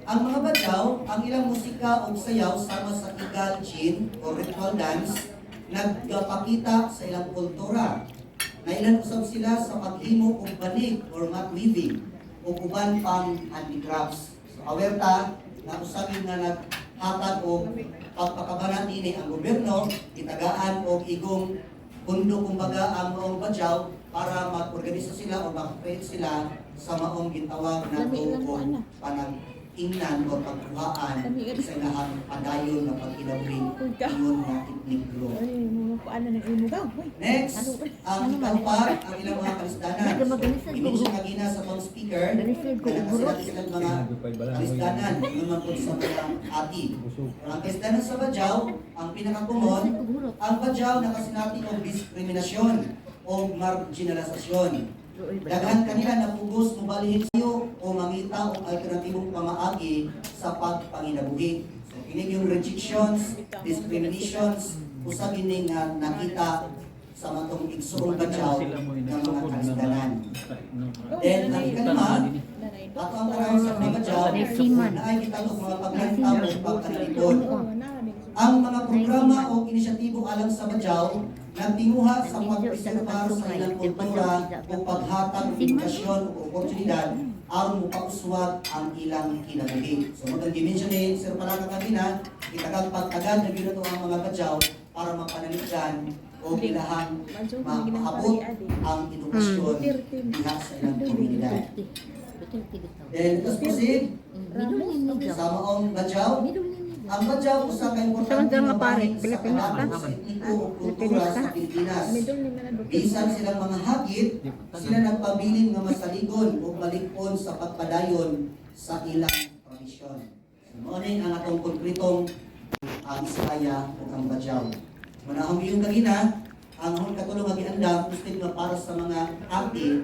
Ang mga badyaw, ang ilang musika o sayaw sama sa igal, chin o ritual dance, nagpakita sa ilang kultura. Nailan usab sila sa paghimo og banig or mat weaving o uban pang handicrafts. So awerta na usabin nga naghatag og pagpakabanan ini ang gobyerno, itagaan og igong pundo kumbaga ang maong badyaw para mag-organisa sila o mag-create sila sa maong gitawag na og panag-ingnan o pagkuhaan sa ilahang padayon na pag-ilawin ingon nga ethnic group. Next, ang ikapat, ang ilang mga kalisdanan. Inisyo kagina sa mga speaker, na nakasilat silang mga kalisdanan, naman po sa mga ati. Ang kalisdanan sa badyaw, ang pinakakumon, ang badyaw nakasinati ng diskriminasyon o marginalisasyon. Daghan kanila napugos mubalihin sayo o mangita o alternatibong pamaagi sa pagpanginabuhi. So kining yung rejections, discriminations, usab ini nga nakita sa matong igsoong badyaw ng mga kalisdanan. Then ang ikalima, ato ang karang sa mga badyaw na ay kita itong mga paglantaw o pagkanalipod. Ang mga programa o inisyatibo alang sa badyaw nagtinguha sa pagpreserbar sa ilang kultura o paghatag ng edukasyon o oportunidad aron mupauswag ang ilang kinabuhi. So mag-dimension ni Sir Palaka kanina, itagang pagtagad na ginoto ang mga badyaw para mapanalitan o ilahang mapaabot ang edukasyon diha sa ilang komunidad. Then, let's proceed sa maong badyaw. Ang badyaw usa ka importante nga bahin sa kalaban sa etniko o kultura sa Pilipinas. Bisan silang mga hagit, sila nagpabilin nga masaligon o malikpon sa pagpadayon sa ilang tradisyon. Mao ni ang atong konkretong isaya o ang badyaw. Manahong yung kanina, ang hon katulong nga giandam usted nga para sa mga ati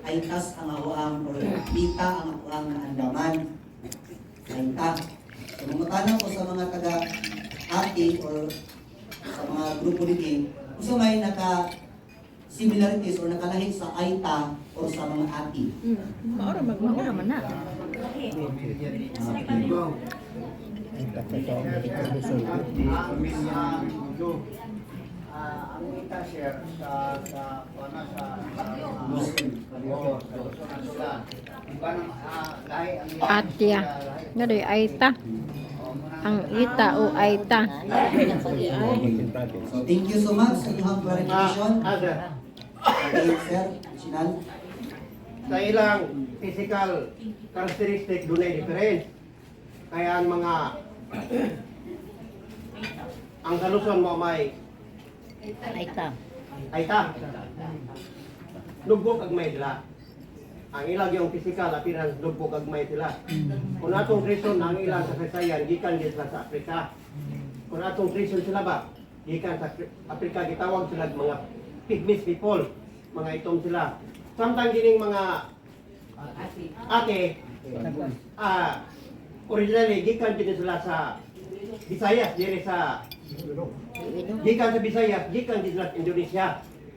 ay tas ang awaang o kita ang awaang na andaman. Ay ta. So, mamatanong ko sa mga taga-ati or sa mga grupo nito, kung may naka-similarities or nakalahig sa Aita or sa mga ati. Maura man na. Ang kita share sa Atya. Ngari Aita. Ang ita o Aita. So, thank you so much sa inyong clarification. Okay, sir, Sinan. Sa ilang physical characteristic dunay different. Kaya ang mga ang kaluson mo may Aita. Lugbo kag may dila. ang ilang yung physical appearance dugpo gagmay sila. Kung atong reason ang ilang kasaysayan gikan din sila sa Afrika. Kung atong reason sila ba gikan sa Afrika gitawag sila mga pygmies people, mga itom sila. Samtang gining mga ate originally gikan din sila sa Visayas diri sa gikan sa Visayas, gikan din sila sa Indonesia.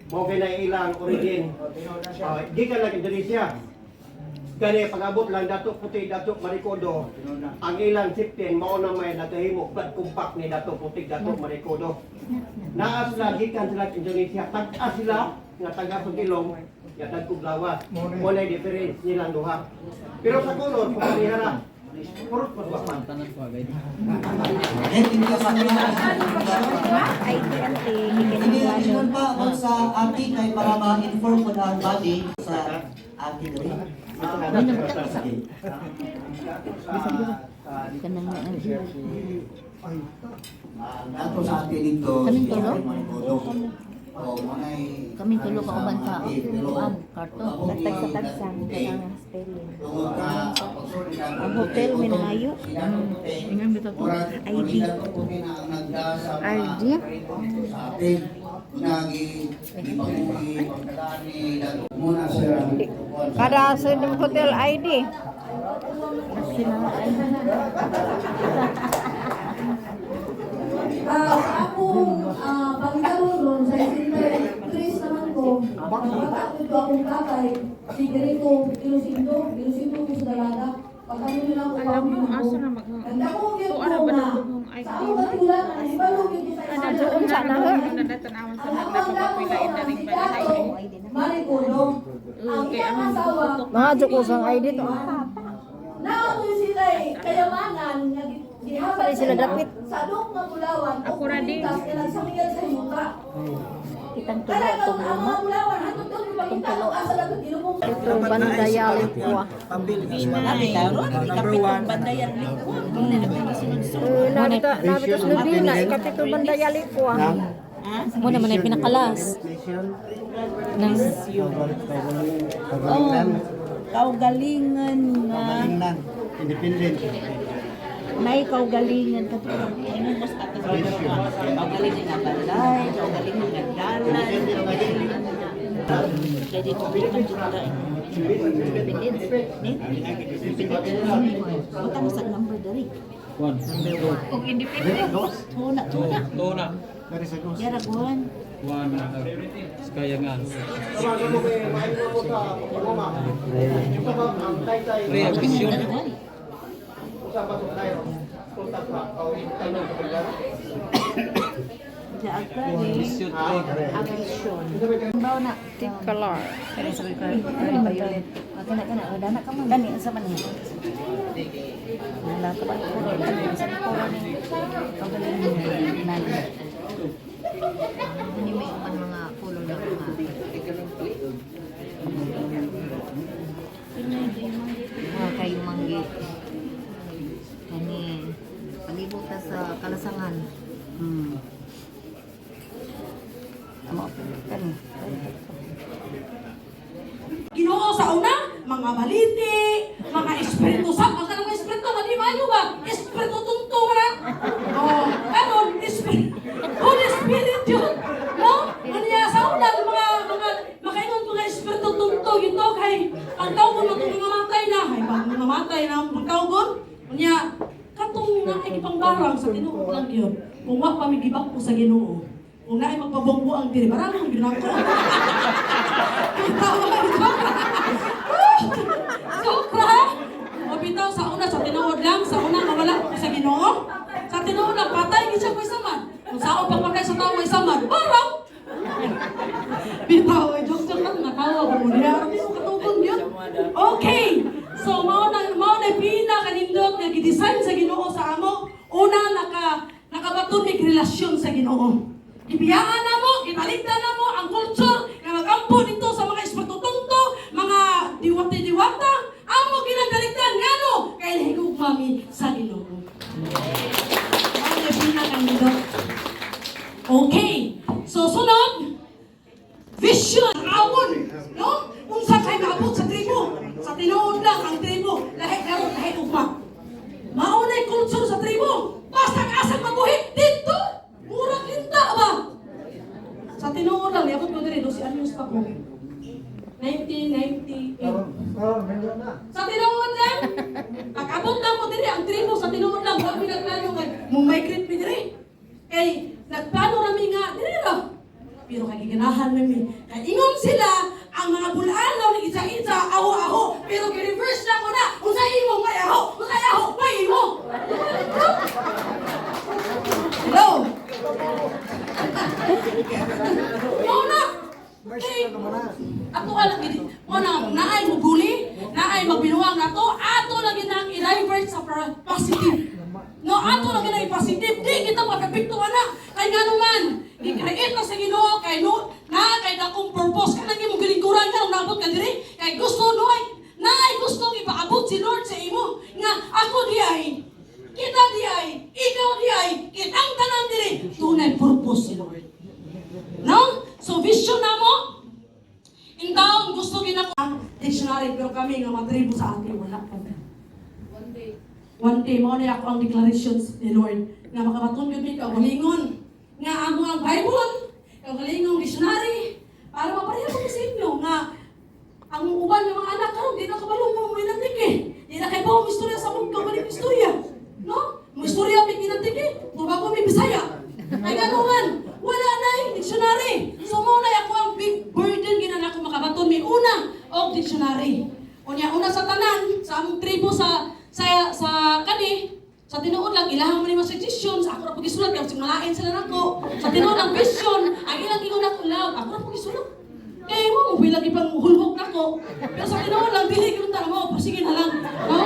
Mao kay na ilang origin. Gikan lang Indonesia. Kani pag-abot lang Dato Puti, Dato Marikodo, ang ilang sipten mao na may nagahimo blood compact ni Dato Puti, Dato Marikodo. Naa sila gikan sila sa Indonesia, tag-a sila nga taga Sugilong, nga tagkuglawas. Mo na difference nilang duha. Pero sa kulon pagparihara purot pagwapan. Tanan ko agad. Ingon pa ako sa ati kay para ma-inform ko na ang body sa ati diri. Nato sa ati dito. Kaming tulo? Kaming tulo ka uban sa kuan karton. Tagsa-tagsa ang spelling. Ang hotel may nangayo. Ingan bitaw to. ID. ID? Kada sa hotel ID. Akong pagkaroon ron sa Chris naman ko, nakakapit ko akong tatay, sigari ko, gilusindo ko sa dalaga. Pagkano nila ako Ganda ko yun ko na, sa akong katula na, ibalog yun ko sa isa. Doon sa naga. Ang hapanda ko sa si Dato, Marikodo. Ang iyang asawa, Mga Diyokosang ID to. Naamoy sila kayamanan nga gihapon Sila dapit. sa dok nga Bulawan o kumitas nga nagsamigan sa yuta. Kitang tulo Talagang itong ang mga Bulawan hangtod tong ipakita ang asa dapat ilubong. Ito, Bandayali po. Nabitas Lubina, ikapito Bandayali po. Mo naman ay pinakalas. Nang kaugalingan nga Independent. may kaugalingan ka to. Ano mas atas kaugalingan nga balay, kaugalingan nga dalan, kaugalingan nga kaya dito man dito independent. Butang sa number dari. One. Kung independent, tuna. Tuna. Yara kuhan. One. Kaya nga. Reaction. Mission. Bawa na. Color. Violet. Kana dana ka man. Dani sa man. Wala ka ba ko sa ko ni kaugalingan nan. Ini may uman mga kulong na mga kayo manggi kani palibot ta sa kalasangan. Amo kani Ginoo sa una, mga baliti, mga espiritu sa pagka ng espiritu mali mayo ba? Espiritu tunto na. Oh, karon espiritu. Holy Spirit yun. No? Kanya sa una mga makaingon ko nga espiritu tunto ito kay ang tawgon mo itong mga matay na. Ay, pag mga matay na ang tawgon. Kanya, katong na ikipangbarang sa Ginoo lang yun. Kung wa pa may gibak ko sa Ginoo. Kung na ay magpabongbo ang diri, maraming ginako. Sokra! Mabitaw sa una, sa tinuod lang, sa una mawala ko sa Ginoo. Sa tinuod lang, patay, hindi siya ko isaman. Kung saan pagpatay sa tao isaman, barang! Bitaw, joke lang, nakawa ko mo niya. Hindi mo katugon yun. Okay! So, mao na pinaka-nindot nga gidesign sa Ginoo sa amo. Una, nakabaton may relasyon sa Ginoo. Ibiyaan na mo, italigdan na mo ang culture nga mag-ampo dito sa mga espiritutunto, mga diwata-diwata, amo ginagaligdan ngano kay higug mami sa Ginoo. Ang pinaka-nindot. Okay. So sunod, vision, awon, no? Unsa kay maabot sa tribo? Dunay kultur sa tribo. Basta asang mabuhi dito. Murag linta ba? Sa tinuod lang, niabot ko diri 12 anyos pa ko. 1998. Sa tinuod lang. Pag-abot lang ko diri ang tribo sa tinuod lang, wa mi nagplano kay migrate mi diri. Kay nagplano rami nga diri ra. Pero kay giganahan mi. Kay ingon sila ang mga bulanaw ni isa-isa aho-aho. Pero gi-reverse na ko na. Unsa imo may aho? Unsa aho may imo? Hello. Muna. Ako alam gid. Muna naay mo bully, naay magbinuwang nato, ato lagi nang i-divert sa positive. No, ato lagi nang i-positive. Di kita makapiktuan na. Kay ngano man, i-create na sa Ginoo kay no, na kay dakong purpose ka lagi mo gilingkuran ka nabot ka diri. Kay gusto naay gusto ipaabot si Lord sa imo nga ako di ay kita di ay, ikaw di ay, kitang tanan diri. Tunay purpose si Lord. No? So vision na mo. Intaon gusto ginako dictionary pero kami nga matribo sa atin wala kami. One day mo na ako ang declarations ni Lord nga makabaton gyud mi kaugalingon nga amo ang Bible, kaugalingong dictionary para mapareha ko sa inyo nga ang uban ng mga anak karon di na kabalo mo minantik eh. Di na kay bawo istorya sa mong kaugaling istorya. No? Mo istorya mi ginantik eh. Bago mi Bisaya. Ay ganuman, wala na yung dictionary. So muna ako ang big burden ginan ako makabaton mi una og dictionary. Unya una sa tanan sa among tribo sa kani sa tinuod lang ilahang man mga suggestions ako ra pagisulat kay sig malain sila nako. Sa tinuod ang vision ang ilang ingon ako love ako ra pagisulat. Kay mo bilang ipang hulhok nako. Pero sa tinuod lang dili gyud ta mo sige na lang. No?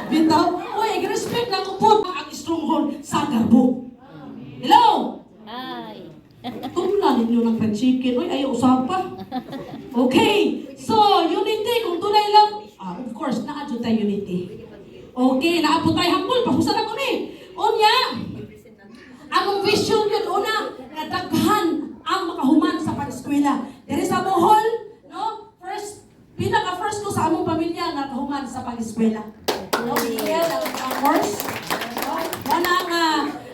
Bitaw, oy respect nako pud ang stronghold sa Garbo. Hello? Ay. Tulan ninyo ng fried chicken. Uy, ayaw usap pa. Okay. So, unity. Kung tunay lang, of course, naadyo tayo unity. Okay, naabot tayo hangkol. Pahusan ako ni. Unya, among vision yun, una, nadaghan ang makahuman sa pag-eskwela. Dere sa Bohol, no? Pinaka-first ko sa among pamilya nakahuman sa pag-eskwela. Okay, of course. Wala nga,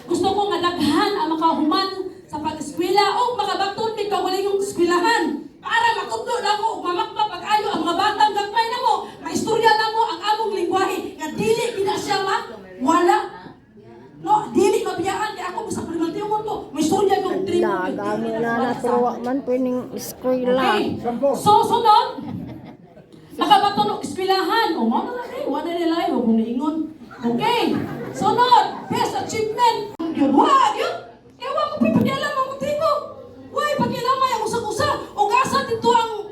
gusto ko nga daghan ang makahuman sa pag-eskwela o makabaton mi kawali yung eskwelahan para matudlo na ko mamakpa pag-ayo ang mga batang gagmay na mo maistorya na mo ang among lingwahe nga dili gina siya wala no dili mabiyaan kay ako sa primatimon ko maistorya yung tribo Dami na na pero wa man pwedeng eskwela. okay so sunod makabaton og eskwelahan o mo na kay wala nila yung ingon okay sunod best achievement yun wa yun kaya wa mo pipagialam ang tribo why pagialam ang usag-usa o gasa dito ang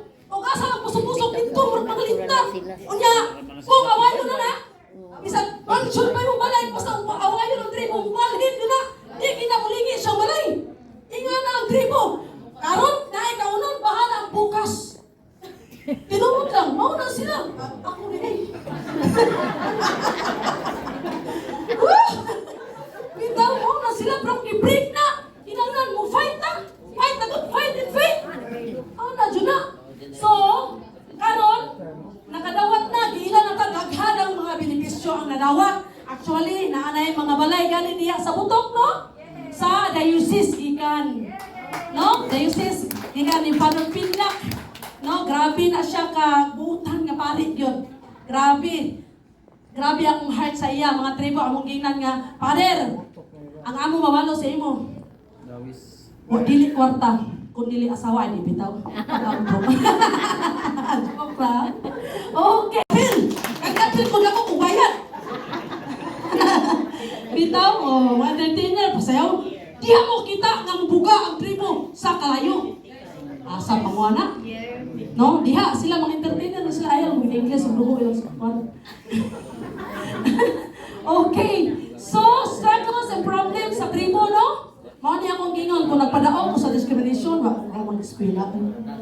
pusok-pusok dito murag pangalinta unya kung awayo na bisan mansyon pa yung balay basta awayo ng tribo malhin yun na di kinamulingi siyang balay inga na ang tribo karon na ikaunon bahala ang bukas tinuod lang mauna sila ako rin bitaw mauna sila from i-break na kinahanglan mo fight na fight and fight na dyan na so karon nakadawat na giila na daghan ang mga benepisyo ang nadawat actually naanay mga balay galing diya sa butok no sa diocese gikan no diocese gikan ni Father Pinlac no grabe na siya ka butan nga parit yun grabe ang heart sa iya mga tribo among gingnan nga Father ang among mawalo sa imo o dili kwarta kung dili asawa di bitaw joke lang okay kagapil ko na ko kubayat bitaw o entertainer pasayaw di mo kita nga mubuga ang tribo sa kalayo asa panguana no diha sila mga entertainer na sila ayaw mag English ug dugo ilang sa okay so struggles and problems sa tribo no mao ni akong gingon kung nagpadaog ko sa discrimination wa ko mag-eskwela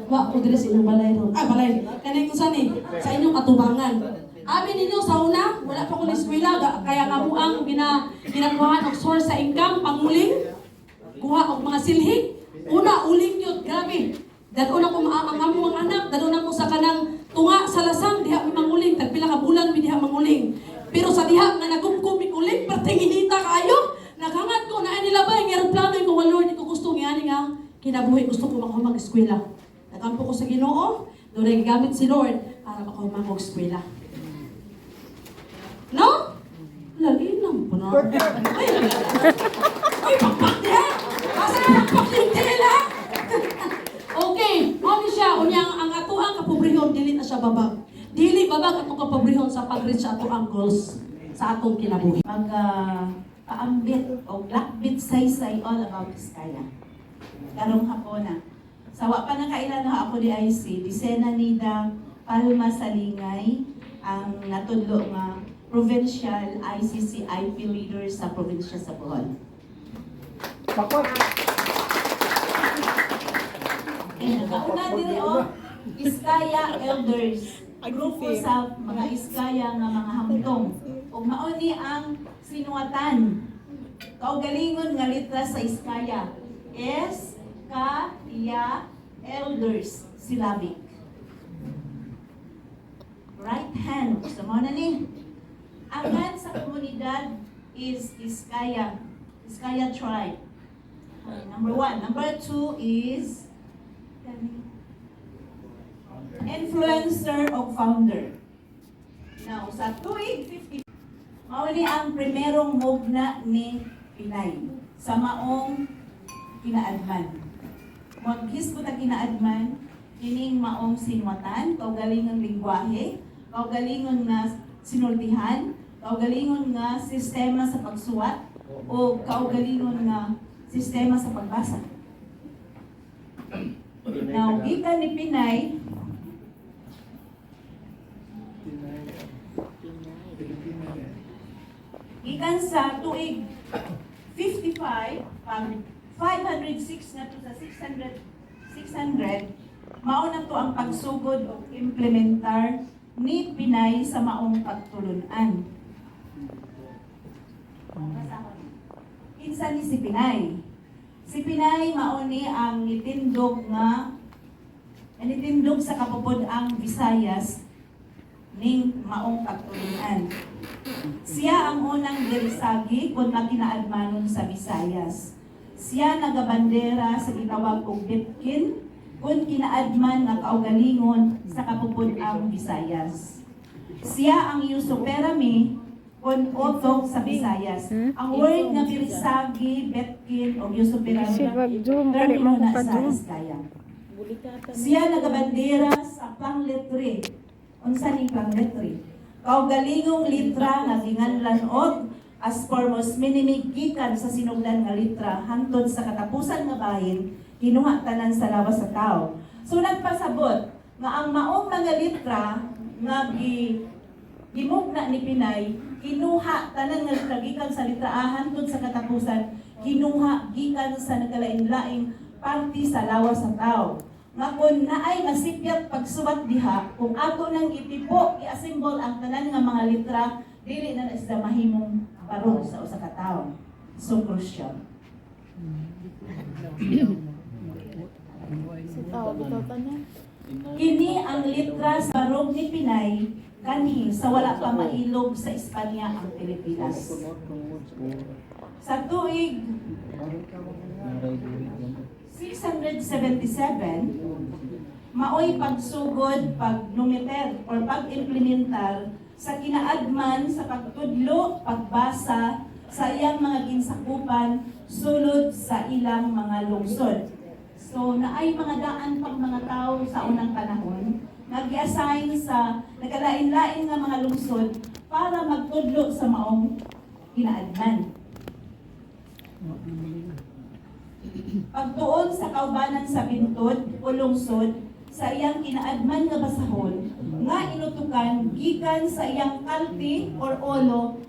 wa ko diri sa inyong balay ron balay kani ko sani sa inyong atubangan abi ninyo sa una wala pa ko eskwela kaya nga ang ginakuhaan og source sa income panguling kuha og mga silhig una uling yun grabe dadon ako ang among mga anak dadon ako sa kanang tunga sa lasang diha mi manguling tagpila ka bulan mi diha manguling pero sa diha nga nagumkum mi pertinginita kayo. Naghangat ko na nila ba yung aeroplano ko, Lord, ko gusto nga nga kinabuhi, gusto ko mag-eskwela. Nagampo ko sa Ginoo, doon ay gamit si Lord para mag-eskwela. No? Lalinang po na. Ay, pakpak niya! Kasi pakpak yung tela! Okay, mali siya. Unyang ang atuang kapobrehon, dili na siya babag. Dili babag atong kapobrehon sa pag-reach sa atuang goals sa atong kinabuhi. Paambit o lakbit saysay all about Biskaya. Karong hapon na. Sawa pa na kailan na ako di IC, Disena Nida Palma Salingay, ang natudlo nga provincial ICC IP leader sa probinsya sa Bohol. Nakauna diri o Iskaya Elders, grupo sa mga Iskaya nga mga hamtong. Ug mao ni ang sinuwatan. Kaugalingon nga litra sa Iskaya. Iskaya Elders Syllabic. Right hand. So mo na ni. Ang sa komunidad is Iskaya. Iskaya tribe. Okay, number 1. Number 2 is influencer o founder. Now, sa tuig 50, mauli ang primerong mugna ni Pinay sa maong kinaadman. Maghis ko ta kinaadman, kining maong sinwatan, kaugalingon lingwahe, kaugalingon nga sinultihan, kaugalingon nga sistema sa pagsuwat, o kaugalingon nga sistema sa pagbasa. Now, gikan ni Pinay, gikan sa tuig 55, pag 506 na to sa 600, mao na to ang pagsugod o implementar ni Pinay sa maong pagtulunan. Kinsa ni si Pinay? Si Pinay mao ni ang nitindog sa kapupod ang Visayas ning maong pagtulunan. Siya ang unang dirisagi kung makinaadmanon sa Visayas. Siya nagabandera sa gitawag og Bitkin kung kinaadman nga kaugalingon sa kapupod ang Visayas. Siya ang Yusuperami kung otok sa Visayas. Ang word nga dirisagi, Bitkin o Yusuperami termino na sa Iskaya. Siya nagabandera sa pangletre. Unsa ni pangletre? Kaugalingong litra nga ginganlan og as formos minimig gikan sa sinugdan nga litra hangtod sa katapusan nga bahin kinuha tanan sa lawas sa tao. So nagpasabot nga ang maong mga litra nga gimugna ni Pinay kinuha tanan nga litra gikan sa litra hangtod sa katapusan kinuha gikan sa nagkalain-laing parte sa lawas sa tao. Nga kung naay masipyat pagsuwat diha, kung ato nang itipo, i-assemble ang tanan nga mga litra, dili na isda mahimong barog sa usa ka tawo. So crucial. Kini ang litra sa barog ni Pinay, kanhi sa wala pa mailog sa Espanya ang Pilipinas. Sa tuig 677, maoy pagsugod, pagnomiter, or pag-implementar sa kinaadman sa pagtudlo, pagbasa sa iyang mga ginsakupan sulod sa ilang mga lungsod. So, naay mga daan pang mga tao sa unang panahon, nag-assign sa nagkalain-lain nga mga lungsod para magtudlo sa maong kinaadman. Pagtuon sa kaubanan sa bintod o lungsod sa iyang kinaadman nga basahon nga inutukan gikan sa iyang kalti or olo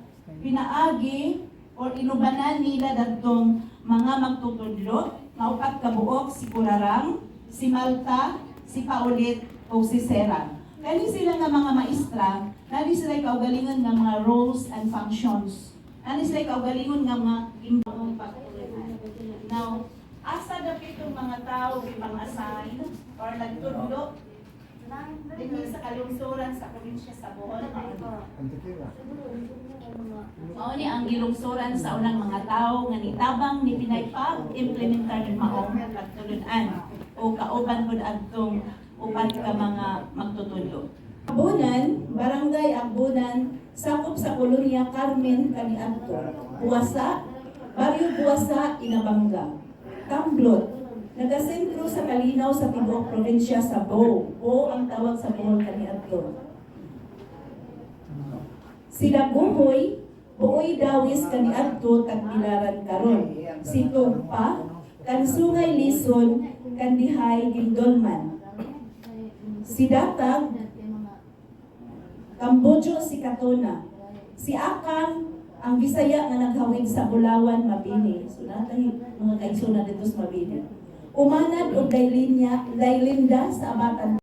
pinaagi or inubanan nila dadtong mga magtutudlo nga upat ka buok si Kurarang, si Malta, si Paulit o si Sera. Kani sila nga mga maestra, nani sila kaugalingon nga mga roles and functions. Nani sila kaugalingon nga mga imbang pagtulunan. Now, asa dapit itong mga tao ipang-assign or nagtudlo din sa kalungsuran sa probinsya sa Bohol. Mao ni ang gilungsoran sa unang mga tawo nga nitabang ni pinaypag implementar ng maong pagtulunan o kauban pud adtong upat ka mga magtutulo. Abunan, Barangay Abunan, sakop sa Kolonya Carmen kaniadto. Buwasa, Baryo Buwasa, Inabanga. Tamblot, nagasentro sa Kalinaw sa tibuok probinsya sa Bo. Bo ang tawag sa Bohol kaniadto. Sila Buhoy, Buoy Dawis kaniadto Tagbilaran karon. Si Tugpa, Kansungay Lison, Kandihay Gindolman. Si Datag, Kambojo si Katona. Si Akang, ang Bisaya nga naghawid sa Bulawan, Mabini. So natay mga kaigsoon na dito sa Mabini. Umanad o Daylinda sa Abatan.